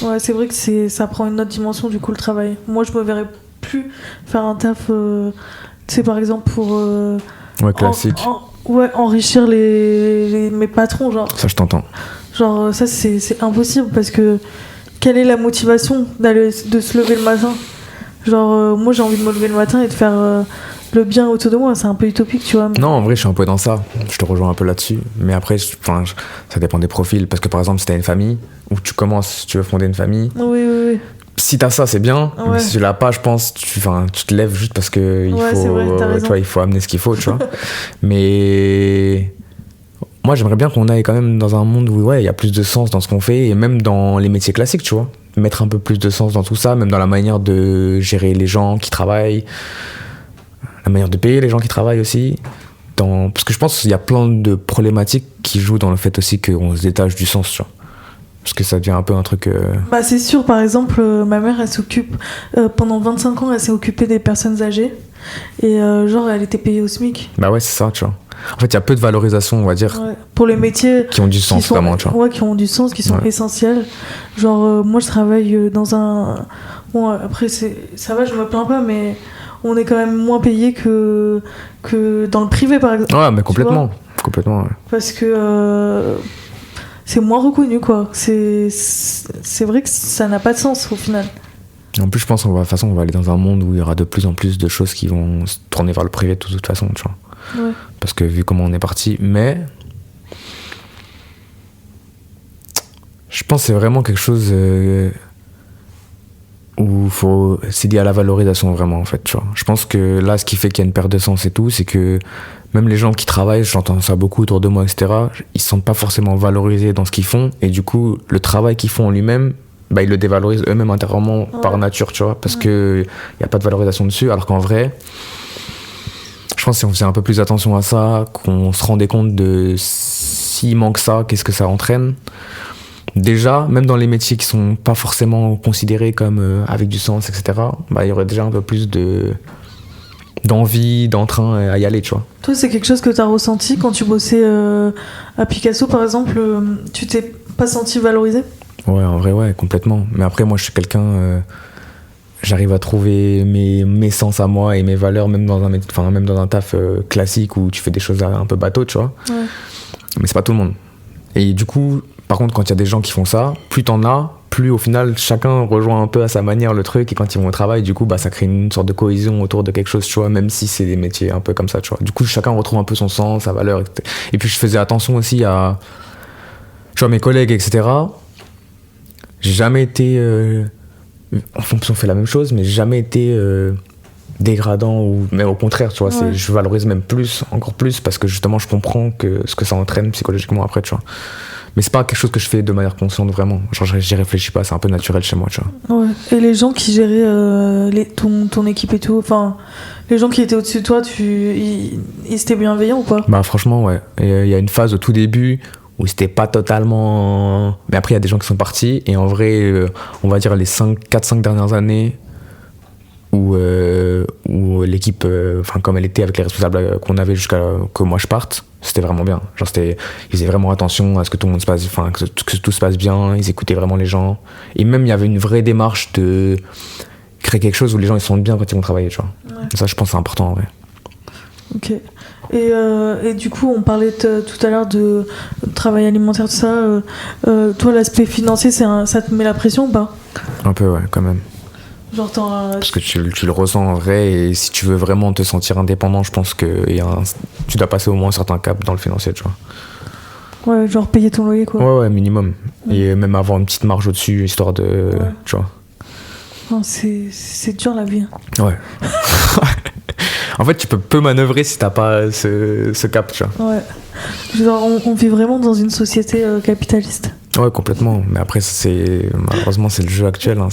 Ouais, c'est vrai que ça prend une autre dimension, du coup, le travail. Moi, je me verrais plus faire un taf, tu sais, par exemple, pour... ouais, classique. Enrichir mes patrons, genre. Ça, je t'entends. Genre, ça, c'est impossible, parce que quelle est la motivation de se lever le matin? Genre, moi, j'ai envie de me lever le matin et de faire le bien autour de moi. C'est un peu utopique, tu vois. Non, en vrai, je suis un peu dans ça. Je te rejoins un peu là-dessus. Mais après, ça dépend des profils. Parce que, par exemple, si t'as une famille, ou tu veux fonder une famille... Oui. Si t'as ça, c'est bien. Ouais. Mais si tu l'as pas, je pense, tu te lèves juste parce que c'est vrai, t'as raison. Tu vois, il faut amener ce qu'il faut, tu vois. Mais... moi, j'aimerais bien qu'on aille quand même dans un monde où, ouais, il y a plus de sens dans ce qu'on fait. Et même dans les métiers classiques, tu vois. Mettre un peu plus de sens dans tout ça, même dans la manière de gérer les gens qui travaillent, la manière de payer les gens qui travaillent aussi. Parce que je pense qu'il y a plein de problématiques qui jouent dans le fait aussi qu'on se détache du sens, tu vois. Parce que ça devient un peu un truc... Bah c'est sûr, par exemple, ma mère, elle s'occupe... pendant 25 ans, elle s'est occupée des personnes âgées. Et genre, elle était payée au SMIC. Bah ouais, c'est ça, tu vois. En fait, il y a peu de valorisation, on va dire. Ouais. Pour les métiers... qui ont du sens, vraiment, tu vois. Ouais, qui ont du sens, qui sont essentiels. Genre, moi, je travaille dans un... Bon, après, ça va, je me plains pas, mais on est quand même moins payé que dans le privé, par exemple. Ouais, mais complètement. Complètement, ouais. Parce que... c'est moins reconnu, quoi. C'est vrai que ça n'a pas de sens, au final. En plus, je pense qu'on va aller dans un monde où il y aura de plus en plus de choses qui vont se tourner vers le privé de toute façon, tu vois. Ouais. Parce que vu comment on est parti, mais je pense que c'est vraiment quelque chose où c'est lié à la valorisation vraiment, en fait, tu vois. Je pense que là, ce qui fait qu'il y a une perte de sens et tout, c'est que même les gens qui travaillent, j'entends ça beaucoup autour de moi, etc., ils se sentent pas forcément valorisés dans ce qu'ils font, et du coup, le travail qu'ils font en lui-même, bah, ils le dévalorisent eux-mêmes intérieurement par nature, tu vois, parce que y a pas de valorisation dessus, alors qu'en vrai, je pense que si on faisait un peu plus attention à ça, qu'on se rendait compte de s'il manque ça, qu'est-ce que ça entraîne. Déjà, même dans les métiers qui sont pas forcément considérés comme avec du sens, etc., bah, il y aurait déjà un peu plus d'envie, d'entrain à y aller, tu vois. Toi, c'est quelque chose que t'as ressenti quand tu bossais à Picasso, par exemple, tu t'es pas senti valorisé? Ouais, en vrai, ouais, complètement. Mais après, moi, je suis quelqu'un... j'arrive à trouver mes sens à moi et mes valeurs, même dans un taf classique où tu fais des choses un peu bateau, tu vois. Ouais. Mais c'est pas tout le monde. Et du coup, par contre, quand il y a des gens qui font ça, plus t'en as, plus au final, chacun rejoint un peu à sa manière le truc. Et quand ils vont au travail, du coup, bah, ça crée une sorte de cohésion autour de quelque chose, tu vois, même si c'est des métiers un peu comme ça, tu vois. Du coup, chacun retrouve un peu son sens, sa valeur. Et puis, je faisais attention aussi à, tu vois, mes collègues, etc. J'ai jamais été... en fonction, on fait la même chose, mais j'ai jamais été dégradant ou même au contraire, tu vois. Ouais. Je valorise même plus, encore plus, parce que justement, je comprends ce que ça entraîne psychologiquement après, tu vois. Mais c'est pas quelque chose que je fais de manière consciente vraiment. Genre, j'y réfléchis pas, c'est un peu naturel chez moi, tu vois. Ouais. Et les gens qui géraient ton équipe et tout, enfin, les gens qui étaient au-dessus de toi, ils étaient bienveillants ou pas? Bah, franchement, ouais. Il y a une phase au tout début où c'était pas totalement. Mais après, il y a des gens qui sont partis, et en vrai, on va dire les 4-5 dernières années, où l'équipe, comme elle était avec les responsables qu'on avait jusqu'à que moi je parte, c'était vraiment bien. Genre, ils faisaient vraiment attention à ce que tout le monde se passe, que tout se passe bien, ils écoutaient vraiment les gens. Et même, il y avait une vraie démarche de créer quelque chose où les gens ils se sentent bien quand ils vont travailler, tu vois. Ouais. Ça, je pense que c'est important, en vrai. Ok. Et du coup, on parlait tout à l'heure de travail alimentaire, tout ça. Toi, l'aspect financier, ça te met la pression ou pas? Un peu, ouais, quand même. Genre, parce que tu le ressens en vrai, et si tu veux vraiment te sentir indépendant, je pense que tu dois passer au moins un certain cap dans le financier, tu vois. Ouais, genre payer ton loyer, quoi. Ouais, minimum. Et même avoir une petite marge au-dessus, histoire de... Ouais. Tu vois. Non, c'est dur, la vie. Ouais. En fait, tu peux peu manœuvrer si t'as pas ce cap, tu vois. Ouais. Genre, on vit vraiment dans une société capitaliste. Ouais, complètement. Mais après, malheureusement, c'est le jeu actuel. Hein,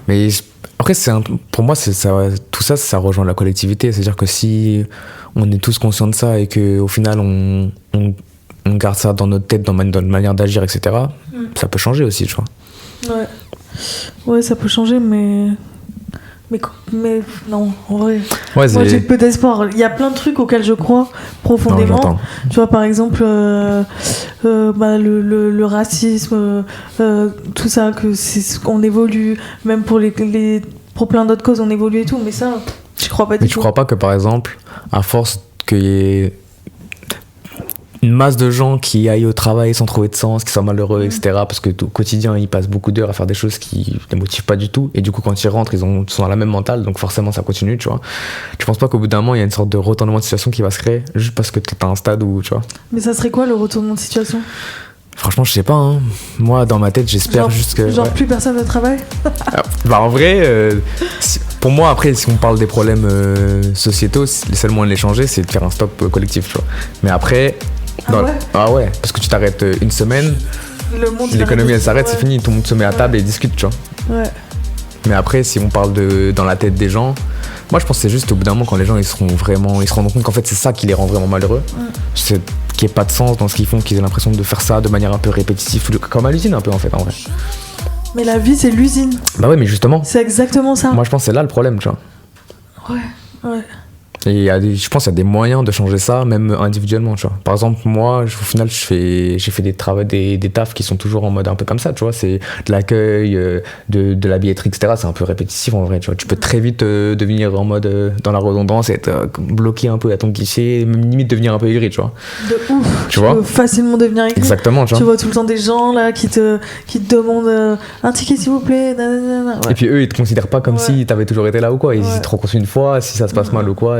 mais après, pour moi, tout ça, ça rejoint la collectivité. C'est-à-dire que si on est tous conscients de ça et qu'au final, on garde ça dans notre tête, dans notre manière d'agir, etc., ça peut changer aussi, tu vois. Ouais, ça peut changer, mais non, en vrai. Ouais, moi, j'ai peu d'espoir. Il y a plein de trucs auxquels je crois profondément. Non, tu vois, par exemple, le racisme, tout ça, qu'on évolue, même pour plein d'autres causes, on évolue et tout, mais ça, je crois pas du tout. Mais tu crois pas que, par exemple, à force qu'il y ait une masse de gens qui aillent au travail sans trouver de sens, qui sont malheureux, etc., parce que au quotidien, ils passent beaucoup d'heures à faire des choses qui les motivent pas du tout, et du coup, quand ils rentrent, ils sont dans la même mentale, donc forcément, ça continue, tu vois. Tu penses pas qu'au bout d'un moment, il y a une sorte de retournement de situation qui va se créer, juste parce que t'es à un stade où, tu vois. Mais ça serait quoi, le retournement de situation ? Franchement, je sais pas, hein. Moi, dans ma tête, j'espère juste que... Genre, plus personne ne travaille ? En vrai, pour moi, après, si on parle des problèmes sociétaux, le seul moyen de les changer, c'est de faire un stop collectif, tu vois. Mais après... ouais, parce que tu t'arrêtes une semaine, l'économie elle s'arrête, c'est fini, tout le monde se met à table et discute, tu vois. Ouais. Mais après, si on parle dans la tête des gens, moi je pense que c'est juste au bout d'un moment quand les gens ils se rendront compte qu'en fait c'est ça qui les rend vraiment malheureux, c'est qu'il n'y ait pas de sens dans ce qu'ils font, qu'ils aient l'impression de faire ça de manière un peu répétitive, comme à l'usine un peu en fait, en vrai. Mais la vie c'est l'usine. Bah ouais, mais justement. C'est exactement ça. Moi je pense que c'est là le problème, tu vois. Ouais. Et je pense qu'il y a des moyens de changer ça, même individuellement, tu vois. Par exemple, moi, au final, j'ai fait des tafs qui sont toujours en mode un peu comme ça, tu vois. C'est de l'accueil, de la billetterie, etc. C'est un peu répétitif en vrai, tu vois. Tu peux très vite devenir en mode dans la redondance, être bloqué un peu à ton guichet, même limite devenir un peu aigri, tu vois. De ouf. Tu vois, peux facilement devenir aigri. Exactement, tu vois. Tu vois tout le temps des gens là qui te demandent un ticket s'il vous plaît. Nanana. Ouais. Et puis eux, ils te considèrent pas comme si t'avais toujours été là ou quoi. Ils te rencontrent une fois, si ça se passe mal ou quoi.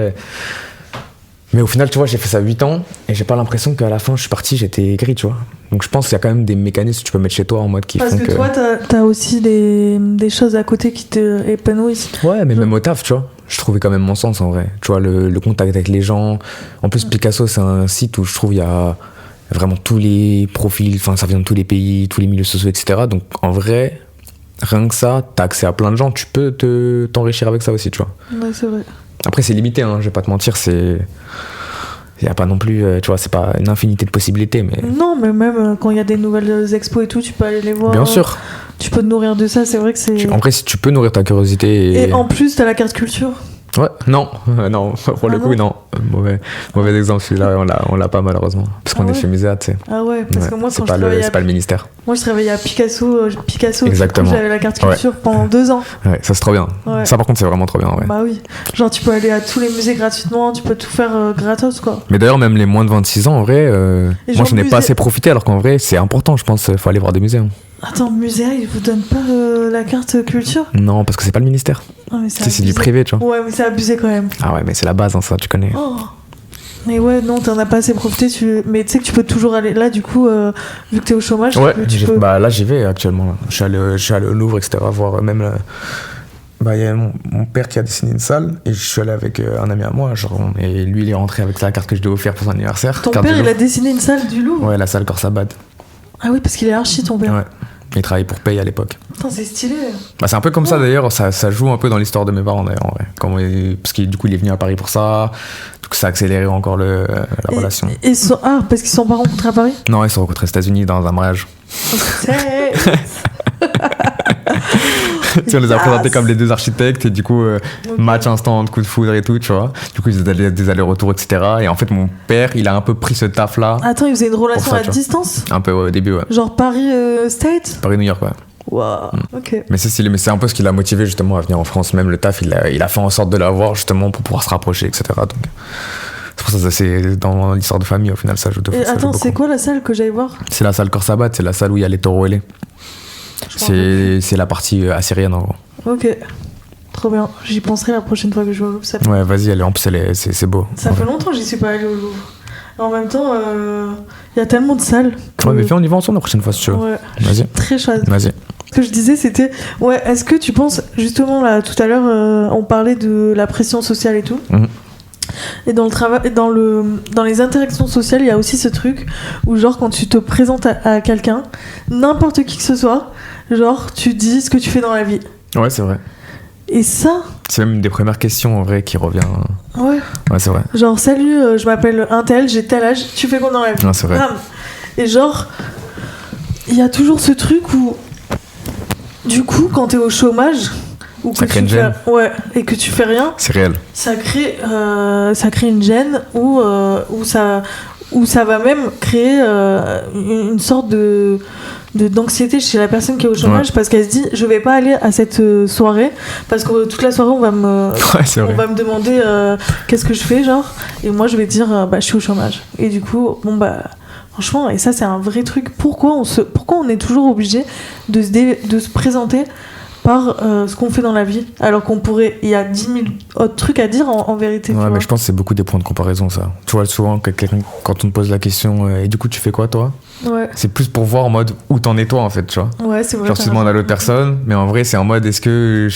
Mais au final, tu vois, j'ai fait ça 8 ans et j'ai pas l'impression qu'à la fin, je suis parti, j'étais aigri, tu vois. Donc je pense qu'il y a quand même des mécanismes que tu peux mettre chez toi en mode qui font que... Parce que toi, t'as aussi des choses à côté qui te épanouissent. Ouais, mais même au taf, tu vois. Je trouvais quand même mon sens en vrai. Tu vois, le contact avec les gens. En plus, Picasso, c'est un site où je trouve il y a vraiment tous les profils, enfin, ça vient de tous les pays, tous les milieux sociaux, etc. Donc en vrai, rien que ça, t'as accès à plein de gens, tu peux t'enrichir avec ça aussi, tu vois. Ouais, c'est vrai. Après, c'est limité, hein, je vais pas te mentir, il n'y a pas non plus, tu vois, c'est pas une infinité de possibilités. Mais... Non, mais même quand il y a des nouvelles expos et tout, tu peux aller les voir. Bien sûr. Tu peux te nourrir de ça, c'est vrai que c'est... En vrai, si tu peux nourrir ta curiosité... Et en plus, t'as la carte culture. Ouais, non, pour le coup, non. Mauvais exemple, celui-là, on l'a pas malheureusement. Parce qu'on est chez Muséa, tu sais. Ah ouais, parce que moi, quand c'est pas le ministère. Moi, je travaillais à Picasso. Exactement. Du coup, j'avais la carte culture pendant 2 ans. Ouais, ça c'est trop bien. Ouais. Ça, par contre, c'est vraiment trop bien, ouais. Bah oui. Genre, tu peux aller à tous les musées gratuitement, tu peux tout faire gratos, quoi. Mais d'ailleurs, même les moins de 26 ans, en vrai, moi, je n'ai pas assez profité, alors qu'en vrai, c'est important, je pense, faut aller voir des musées. Hein. Attends, Muséa, ils vous donnent pas la carte culture ? Non, parce que c'est pas le ministère. Ah, mais c'est du privé, tu vois. Ouais, mais c'est abusé quand même. Ah ouais, mais c'est la base, hein, ça, tu connais. Oh. Mais ouais, non, t'en as pas assez profité. Mais tu sais que tu peux toujours aller là, du coup, vu que t'es au chômage. Ouais, peux... bah là, j'y vais actuellement. Là. Je suis allé au Louvre, etc. Voir même. Bah, il y a mon père qui a dessiné une salle et je suis allé avec un ami à moi. Genre, et lui, il est rentré avec la carte que je devais offrir pour son anniversaire. Ton père, il a dessiné une salle du Louvre ? Ouais, la salle Corsabad. Ah oui, parce qu'il est archi, ton père. Ouais. Il travaillait pour Paye à l'époque. Putain, c'est stylé. Bah, c'est un peu comme ça d'ailleurs, ça joue un peu dans l'histoire de mes parents d'ailleurs en vrai. Parce que du coup il est venu à Paris pour ça, du coup ça a accéléré encore la relation. Parce qu'ils sont pas rencontrés à Paris ? Non, ils se sont rencontrés aux États-Unis dans un mariage. On les a présentés comme les deux architectes et du coup match instant, coup de foudre et tout, tu vois. Du coup ils faisaient des allers-retours, etc. Et en fait mon père il a un peu pris ce taf là. Attends, il faisait une relation à distance ? Un peu au début, ouais. Genre Paris State ? Paris New York, ouais. Wow, ok. Mais c'est un peu ce qui l'a motivé justement à venir en France. Même le taf il a fait en sorte de l'avoir justement pour pouvoir se rapprocher, etc. Donc c'est pour ça que c'est dans l'histoire de famille au final ça joue de fou. Et attends, c'est quoi la salle que j'allais voir ? C'est la salle Corsabad, c'est la salle où il y a les taureaux ailés. C'est la partie assyrienne en gros. Ok, trop bien. J'y penserai la prochaine fois que je vais au Louvre. Ouais, vas-y, en plus c'est beau. Ça fait longtemps que j'y suis pas allée au Louvre. En même temps, il y a tellement de salles. Ouais, mais viens, on y va ensemble la prochaine fois si tu veux. Ouais, vas-y. Très chouette. Vas-y. que je disais, c'était, ouais, est-ce que tu penses, justement, là, tout à l'heure, on parlait de la pression sociale et tout. Et dans le travail, dans les interactions sociales, il y a aussi ce truc où, genre, quand tu te présentes à quelqu'un, n'importe qui que ce soit, genre, tu dis ce que tu fais dans la vie. Ouais, c'est vrai. Et ça... C'est même une des premières questions, en vrai, qui revient. Ouais. Ouais, c'est vrai. Genre, salut, je m'appelle un tel, j'ai tel âge, tu fais quoi dans la vie? Ouais, c'est vrai. Et genre, il y a toujours ce truc où, du coup, quand t'es au chômage... Ça crée une gêne. Ouais, et que tu fais rien. C'est réel. Ça crée une gêne où ça va même créer une sorte d'anxiété chez la personne qui est au chômage, parce qu'elle se dit je vais pas aller à cette soirée parce que toute la soirée on va me demander qu'est-ce que je fais, genre, et moi je vais dire je suis au chômage, et du coup franchement, et ça c'est un vrai truc. Pourquoi on est toujours obligé de se présenter par ce qu'on fait dans la vie, alors il y a 10 000 autres trucs à dire en vérité. Ouais, mais je pense que c'est beaucoup des points de comparaison, ça. Tu vois, souvent, quand on te pose la question, et du coup, tu fais quoi, toi? Ouais. C'est plus pour voir en mode où t'en es, toi, en fait, tu vois. Ouais, c'est vrai. Genre, tu demandes à l'autre personne, mais en vrai, c'est en mode, est-ce que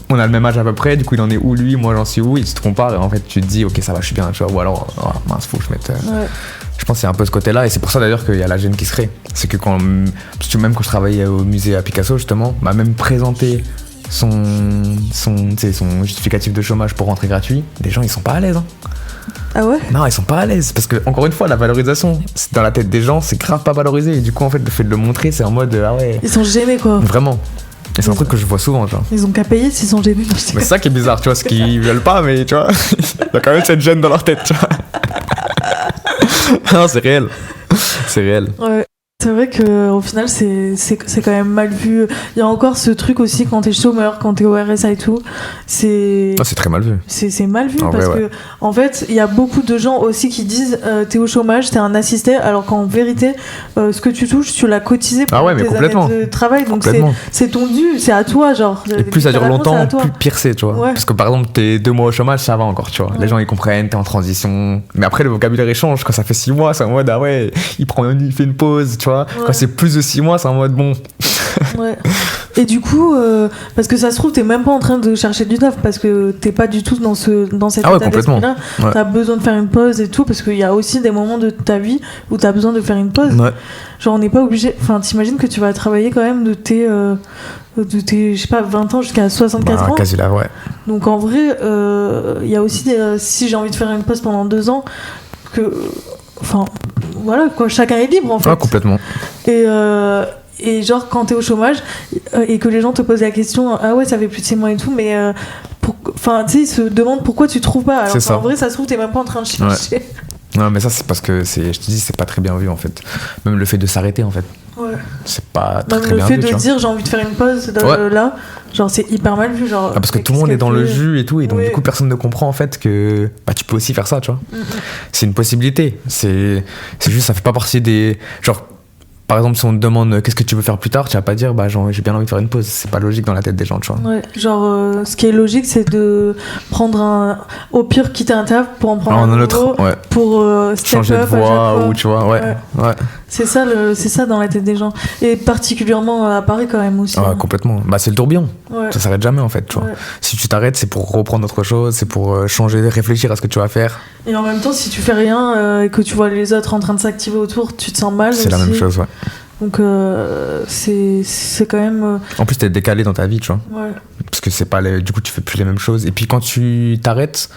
on a le même âge à peu près, du coup, il en est où, lui, moi, j'en suis où, et tu te compares, et en fait, tu te dis, ok, ça va, je suis bien, tu vois, ou alors, mince, faut que je mette. Ouais. Je pense que c'est un peu ce côté-là, et c'est pour ça d'ailleurs qu'il y a la gêne qui se crée. C'est que même quand je travaillais au musée à Picasso, justement, m'a même présenté son justificatif de chômage pour rentrer gratuit, les gens ils sont pas à l'aise. Ah ouais? Non, ils sont pas à l'aise, parce que encore une fois, la valorisation, c'est dans la tête des gens, c'est grave pas valorisé, et du coup en fait le fait de le montrer, c'est en mode ah ouais. Ils sont gênés, quoi. Vraiment. Et c'est un truc que je vois souvent, genre. Ils ont qu'à payer s'ils sont gênés. Mais c'est ça qui est bizarre, tu vois, ce qu'ils veulent pas, mais tu vois, il y a quand même cette gêne dans leur tête, tu vois. Non, c'est réel. C'est réel. Ouais. C'est vrai qu'au final, c'est quand même mal vu. Il y a encore ce truc aussi quand t'es chômeur, quand t'es au RSA et tout. C'est très mal vu. C'est mal vu parce que, en fait, il y a beaucoup de gens aussi qui disent t'es au chômage, t'es un assisté, alors qu'en vérité, ce que tu touches, tu l'as cotisé pour tes années de travail. Donc c'est ton dû, c'est à toi, genre. Et plus ça dure longtemps, plus pire c'est, tu vois. Ouais. Parce que par exemple, t'es 2 mois au chômage, ça va encore, tu vois. Ouais. Les gens ils comprennent, t'es en transition. Mais après, le vocabulaire il change. Quand ça fait 6 mois, c'est en mode ah ouais, il fait une pause, tu vois. Ouais. Quand c'est plus de 6 mois, c'est en mode bon. Ouais. Et du coup, parce que ça se trouve, t'es même pas en train de chercher du taf, parce que t'es pas du tout dans cet état d'esprit-là. Ouais. T'as besoin de faire une pause et tout, parce qu'il y a aussi des moments de ta vie où t'as besoin de faire une pause. Ouais. Genre, on n'est pas obligé. Enfin, t'imagines que tu vas travailler quand même de tes je sais pas, 20 ans jusqu'à 64 ans. Quasi là, ouais. Donc en vrai, il y a aussi si j'ai envie de faire une pause pendant 2 ans, enfin, voilà, quoi, chacun est libre en fait. Ah, complètement. Et genre, quand t'es au chômage et que les gens te posent la question, ah ouais, ça fait plus de 6 mois et tout, mais enfin, tu sais, ils se demandent pourquoi tu trouves pas. Alors en vrai, ça se trouve, t'es même pas en train de chercher. Ouais. Non, mais ça, c'est parce que je te dis, c'est pas très bien vu en fait. Même le fait de s'arrêter en fait. Ouais. C'est pas très bien vu. Le fait de dire j'ai envie de faire une pause là, genre c'est hyper mal vu. Genre, parce que tout le monde est dans le jus et tout, et donc du coup personne ne comprend en fait que tu peux aussi faire ça, tu vois. C'est une possibilité. C'est juste, ça fait pas partie des. Genre, par exemple, si on te demande qu'est-ce que tu veux faire plus tard, tu vas pas dire genre j'ai bien envie de faire une pause. C'est pas logique dans la tête des gens, tu vois. Ouais, genre ce qui est logique, c'est de prendre au pire quitter un taf pour en prendre un autre, ouais. Pour changer de voie ou tu vois, ouais. C'est ça dans la tête des gens, et particulièrement à Paris quand même aussi. Ouais, complètement. Bah c'est le tourbillon. Ouais. Ça s'arrête jamais en fait, tu vois. Ouais. Si tu t'arrêtes, c'est pour reprendre autre chose, c'est pour changer, réfléchir à ce que tu vas faire. Et en même temps, si tu fais rien et que tu vois les autres en train de s'activer autour, tu te sens mal. C'est aussi. La même chose, ouais. Donc c'est quand même. En plus, t'es décalé dans ta vie, tu vois. Ouais. Parce que c'est pas du coup, tu fais plus les mêmes choses. Et puis quand tu t'arrêtes,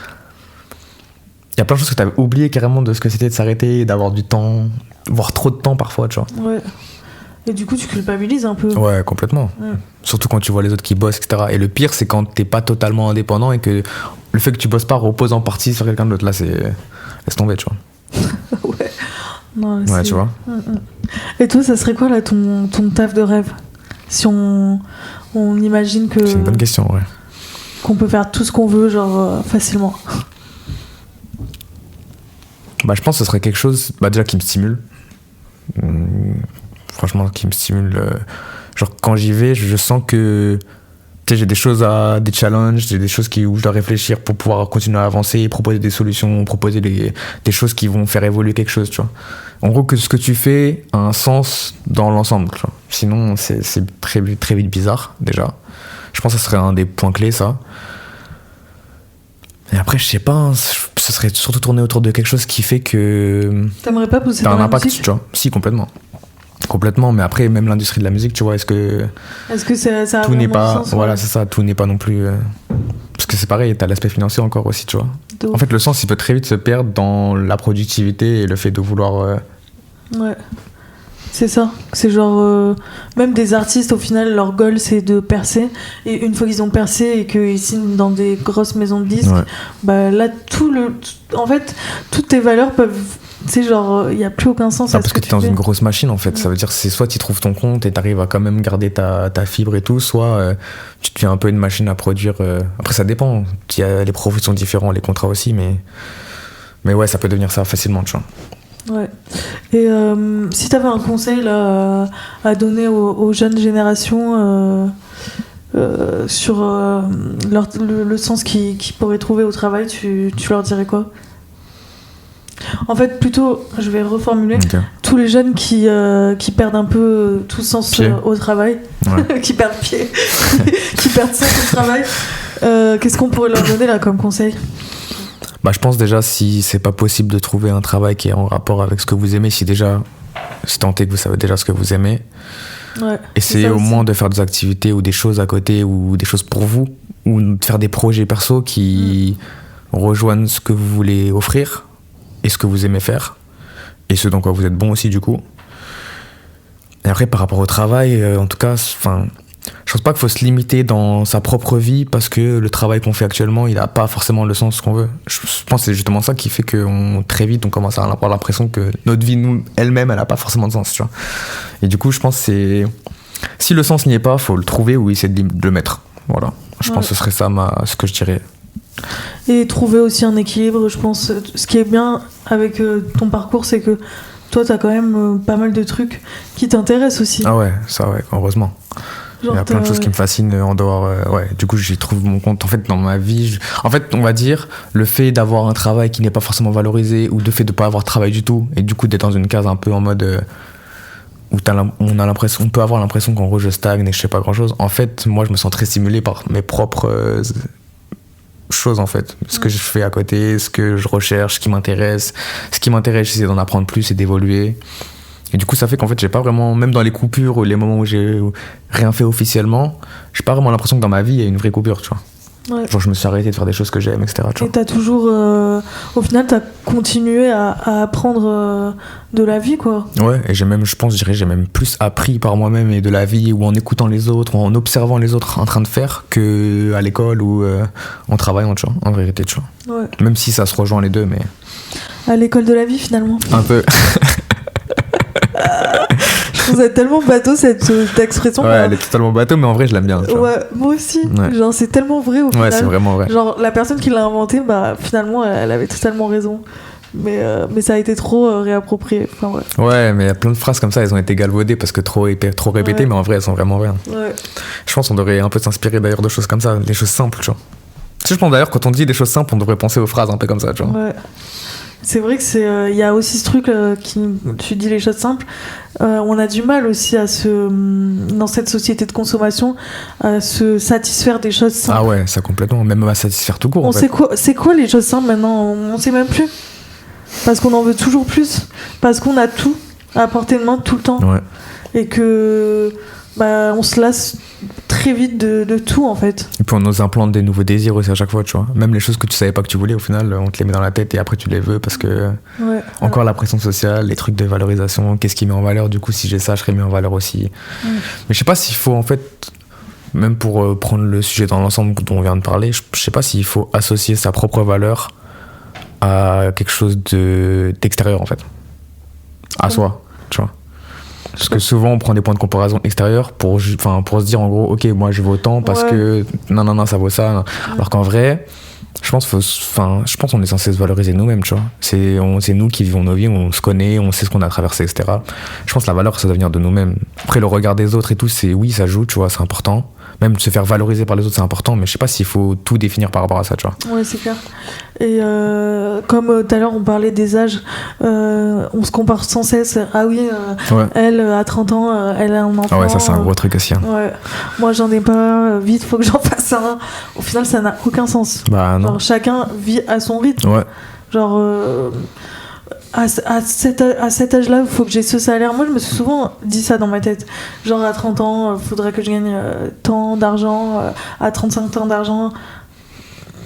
il y a plein de choses que t'avais oublié carrément de ce que c'était de s'arrêter, d'avoir du temps, voire trop de temps parfois, tu vois. Ouais. Et du coup, tu culpabilises un peu. Ouais, complètement. Ouais. Surtout quand tu vois les autres qui bossent, etc. Et le pire, c'est quand t'es pas totalement indépendant et que le fait que tu bosses pas repose en partie sur quelqu'un d'autre. Là, c'est laisse tomber, tu vois. Ouais. Non, ouais, tu vois. Et toi, ça serait quoi là ton taf de rêve? Si on imagine que. C'est une bonne question, ouais. Qu'on peut faire tout ce qu'on veut, genre facilement. Bah, je pense que ce serait quelque chose déjà qui me stimule. Franchement, qui me stimule. Genre, quand j'y vais, je sens que Tu sais, j'ai des challenges, j'ai des choses où je dois réfléchir pour pouvoir continuer à avancer, proposer des solutions, proposer des choses qui vont faire évoluer quelque chose, tu vois. En gros, que ce que tu fais a un sens dans l'ensemble, tu vois. Sinon, c'est très, très vite bizarre, déjà. Je pense que ce serait un des points clés, ça. Et après, je sais pas, hein, ce serait surtout tourné autour de quelque chose qui fait que... T'aimerais pas pousser t'as dans un la impact, musique ? tu vois. Si, complètement. Complètement, mais après, même l'industrie de la musique, tu vois, est-ce que ça a tout n'est vraiment pas... du sens, Voilà, ouais. c'est ça, tout n'est pas non plus... Parce que c'est pareil, t'as l'aspect financier encore aussi, tu vois. De ouf. En fait, le sens, il peut très vite se perdre dans la productivité et le fait de vouloir... Ouais. C'est ça. C'est genre... même des artistes, au final, leur goal, c'est de percer. Et une fois qu'ils ont percé et qu'ils signent dans des grosses maisons de disques, Ouais. bah là, en fait, toutes tes valeurs peuvent... Tu sais, genre, il n'y a plus aucun sens à Parce ce que que t'es tu dans fais. une grosse machine, en fait. Ça veut dire que c'est soit tu trouves ton compte et t'arrives à quand même garder ta fibre et tout, soit tu deviens un peu une machine à produire. Après, ça dépend. Les profits sont différents, les contrats aussi, mais ouais, ça peut devenir ça facilement, tu vois. Ouais. Et si t'avais un conseil là, à donner aux jeunes générations sur le sens qu'ils pourraient trouver au travail, tu leur dirais quoi ? En fait, plutôt, je vais reformuler, Ok. tous les jeunes qui perdent un peu tout sens Pied. au travail, Ouais. qui perdent pied, qui perdent sens au travail, qu'est-ce qu'on pourrait leur donner là comme conseil ? Bah, je pense déjà, si c'est pas possible de trouver un travail qui est en rapport avec ce que vous aimez, si tant est que vous savez déjà ce que vous aimez, Ouais, essayez ça au aussi. moins de faire des activités ou des choses à côté ou des choses pour vous, ou de faire des projets perso qui rejoignent ce que vous voulez offrir et ce que vous aimez faire et ce dans quoi vous êtes bon aussi, du coup. Et après, par rapport au travail, en tout cas, je pense pas qu'il faut se limiter dans sa propre vie parce que le travail qu'on fait actuellement, il a pas forcément le sens qu'on veut. Je pense que c'est justement ça qui fait que très vite on commence à avoir l'impression que notre vie elle-même, elle a pas forcément de sens, tu vois. Et du coup, je pense que si le sens n'y est pas, faut le trouver ou essayer de le mettre. Voilà. Je pense que ce serait ça ce que je dirais. Et trouver aussi un équilibre, je pense. Ce qui est bien avec ton parcours, c'est que toi, t'as quand même pas mal de trucs qui t'intéressent aussi. Ah ouais, ça ouais, heureusement. Genre, Il y a plein de choses qui me fascinent en dehors. Ouais, du coup, j'y trouve mon compte. En fait, dans ma vie, en fait, on va dire, le fait d'avoir un travail qui n'est pas forcément valorisé ou le fait de pas avoir de travail du tout et du coup d'être dans une case un peu en mode où on peut avoir l'impression qu'en gros je stagne et que je fais pas grand chose. En fait, moi, je me sens très stimulé par mes propres choses, en fait. Ce que je fais à côté, ce que je recherche, ce qui m'intéresse. Ce qui m'intéresse, j'essaie d'en apprendre plus et d'évoluer. Et du coup, ça fait qu'en fait, j'ai pas vraiment, même dans les coupures ou les moments où j'ai rien fait officiellement, j'ai pas vraiment l'impression que dans ma vie, il y a une vraie coupure, tu vois. Ouais. Genre, je me suis arrêté de faire des choses que j'aime, etc. Tu Et vois. t'as toujours, au final, t'as continué à apprendre de la vie, quoi. Ouais, et j'ai même plus appris par moi-même et de la vie ou en écoutant les autres ou en observant les autres en train de faire que à l'école ou en travaillant, tu vois, en vérité, tu vois. Ouais. Même si ça se rejoint les deux, mais À l'école de la vie, finalement. un peu. Je trouve ça tellement bateau, cette expression. Ouais, elle est totalement bateau, mais en vrai, je l'aime bien, tu vois. Ouais, moi aussi. Ouais. Genre, c'est tellement vrai au final. Ouais, c'est vraiment vrai. Genre, la personne qui l'a inventé, bah, finalement, elle avait totalement raison. Mais ça a été trop réapproprié. Enfin, ouais. Ouais, mais il y a plein de phrases comme ça, elles ont été galvaudées parce que trop répétées, Ouais. mais en vrai, elles sont vraiment vraies. Ouais. Je pense qu'on devrait un peu s'inspirer d'ailleurs de choses comme ça, des choses simples, tu vois. Tu sais, je pense d'ailleurs, quand on dit des choses simples, on devrait penser aux phrases un peu comme ça, tu vois. Ouais. C'est vrai que c'est, y a aussi ce truc tu dis les choses simples. On a du mal aussi dans cette société de consommation, à se satisfaire des choses simples. Ah ouais, ça complètement, même à satisfaire tout court, en On fait. sait c'est quoi les choses simples maintenant? On sait même plus. Parce qu'on en veut toujours plus. Parce qu'on a tout à portée de main tout le temps. Ouais. Et que on se lasse très vite de tout en fait. Et puis on nous implante des nouveaux désirs aussi à chaque fois, tu vois. Même les choses que tu savais pas que tu voulais, au final, on te les met dans la tête et après tu les veux parce que Ouais. encore la pression sociale, les trucs de valorisation, qu'est-ce qui met en valeur, du coup si j'ai ça, je serais mis en valeur aussi. Mm. Mais je sais pas s'il faut en fait, même pour prendre le sujet dans l'ensemble dont on vient de parler, je sais pas s'il faut associer sa propre valeur à quelque chose d'extérieur en fait. À soi, tu vois. Parce que souvent on prend des points de comparaison extérieurs pour se dire en gros ok moi je vaux tant parce Ouais. que non ça vaut ça, alors qu'en vrai je pense qu'on est censé se valoriser nous-mêmes, tu vois. C'est nous qui vivons nos vies, on se connaît, on sait ce qu'on a traversé, etc. Je pense que la valeur ça doit venir de nous-mêmes. Après le regard des autres et tout, oui ça joue, tu vois, c'est important, même se faire valoriser par les autres, c'est important, mais je sais pas s'il faut tout définir par rapport à ça, tu vois. Ouais, c'est clair. Et comme tout à l'heure, on parlait des âges, on se compare sans cesse. Ah oui, elle, à 30 ans, elle a un enfant. Ah ouais, ça, c'est un gros truc aussi. Hein. Ouais. Moi, j'en ai pas, vite, faut que j'en fasse un. Au final, ça n'a aucun sens. Bah non. Genre, chacun vit à son rythme. Ouais. Genre, à cet âge-là, il faut que j'ai ce salaire. Moi, je me suis souvent dit ça dans ma tête. Genre, à 30 ans, il faudrait que je gagne tant d'argent. À 35 ans d'argent.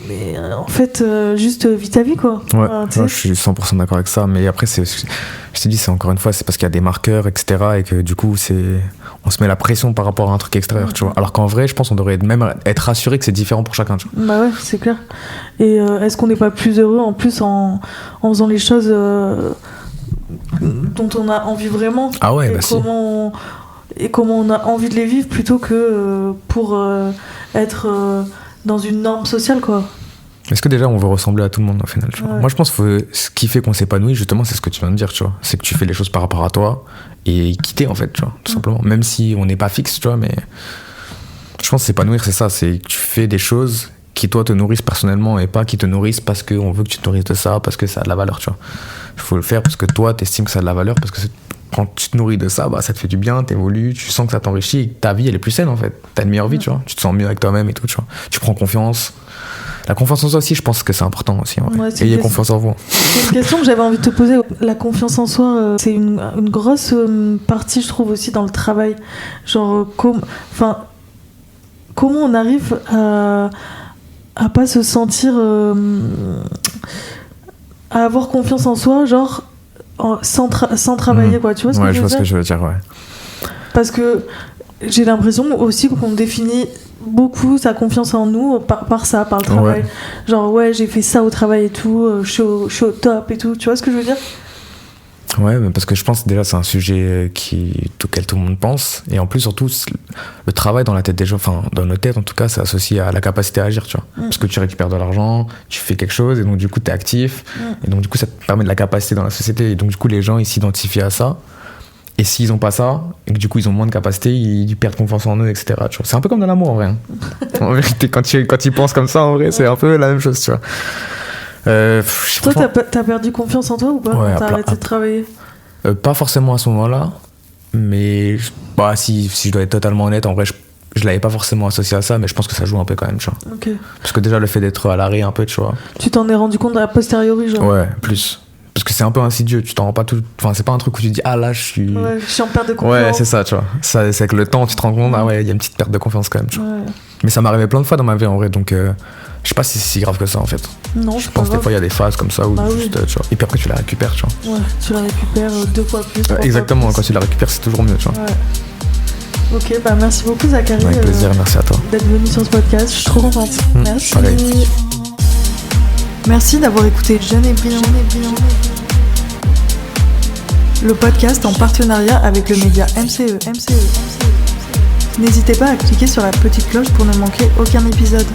Mais en fait, juste vis ta vie, quoi. Ouais, je suis 100% d'accord avec ça. Mais après, je te dis, c'est encore une fois, c'est parce qu'il y a des marqueurs, etc. Et que du coup, on se met la pression par rapport à un truc extérieur, tu vois. Alors qu'en vrai, je pense qu'on devrait même être rassuré que c'est différent pour chacun, tu vois. Bah ouais, c'est clair. Et est-ce qu'on n'est pas plus heureux en plus en faisant les choses dont on a envie vraiment? Ah ouais, et bah comment on a envie de les vivre plutôt que pour être dans une norme sociale, quoi. Est-ce que déjà on veut ressembler à tout le monde au final, tu vois. Ouais. Moi je pense que ce qui fait qu'on s'épanouit justement, c'est ce que tu viens de dire, tu vois. C'est que tu fais les choses par rapport à toi et quitter en fait, tu vois, tout simplement. Même si on n'est pas fixe, tu vois, mais je pense que s'épanouir c'est ça, c'est que tu fais des choses qui toi te nourrissent personnellement et pas qui te nourrissent parce qu'on veut que tu te nourrisses de ça, parce que ça a de la valeur, tu vois. Il faut le faire parce que toi t'estimes que ça a de la valeur, parce que quand tu te nourris de ça, bah, ça te fait du bien, t'évolues, tu sens que ça t'enrichit et que ta vie elle est plus saine en fait. T'as une meilleure vie, tu vois. Tu te sens mieux avec toi-même et tout, tu vois. Tu prends confiance. La confiance en soi aussi, je pense que c'est important aussi. Ouais, ayez confiance en vous. C'est une question que j'avais envie de te poser. La confiance en soi, c'est une grosse partie, je trouve, aussi dans le travail. Genre, comment on arrive à pas se sentir... à avoir confiance en soi, genre... sans travailler, quoi. Tu vois ce que je veux dire ? Ouais, je vois ce que je veux dire, ouais. Parce que j'ai l'impression aussi qu'on définit beaucoup sa confiance en nous par le travail. Ouais. Genre, ouais, j'ai fait ça au travail et tout, je suis au top et tout. Tu vois ce que je veux dire ? Ouais, mais parce que je pense déjà c'est un sujet auquel tout le monde pense. Et en plus, surtout, le travail dans la tête des gens, enfin, dans nos têtes en tout cas, c'est associé à la capacité à agir, tu vois. Parce que tu récupères de l'argent, tu fais quelque chose, et donc du coup, t'es actif. Et donc du coup, ça te permet de la capacité dans la société. Et donc du coup, les gens, ils s'identifient à ça. Et s'ils ont pas ça, et que du coup, ils ont moins de capacité, ils perdent confiance en eux, etc. Tu vois. C'est un peu comme dans l'amour, en vrai. Hein. En vérité, quand tu penses comme ça, en vrai, c'est un peu la même chose, tu vois. Toi, t'as perdu confiance en toi ou pas ? Ouais, t'as arrêté de travailler ? Pas forcément à ce moment-là, mais si je dois être totalement honnête, en vrai, je l'avais pas forcément associé à ça, mais je pense que ça joue un peu quand même, tu vois. Okay. Parce que déjà, le fait d'être à l'arrêt un peu, tu vois. Tu t'en es rendu compte à posteriori, genre ? Ouais, plus. Parce que c'est un peu insidieux, tu t'en rends pas tout. Enfin, c'est pas un truc où tu dis, ah là, je suis en perte de confiance. Ouais, c'est ça, tu vois. C'est avec le temps, tu te rends compte, ah ouais, il y a une petite perte de confiance quand même, tu vois. Ouais. Mais ça m'est arrivé plein de fois dans ma vie, en vrai, donc je sais pas si c'est si grave que ça, en fait. Non, je pense que des fois, il y a des phases comme ça où juste, tu vois. Et puis après, tu la récupères, tu vois. Ouais, tu la récupères 2 fois plus. Exactement, fois plus. Quand tu la récupères, c'est toujours mieux, tu vois. Ouais. Ok, bah merci beaucoup, Zachary. Avec plaisir, merci à toi. D'être venu sur ce podcast, je suis trop contente. Merci. Pareil. Merci d'avoir écouté Jeune et Brillant. Le podcast en partenariat avec le média MCE. N'hésitez pas à cliquer sur la petite cloche pour ne manquer aucun épisode.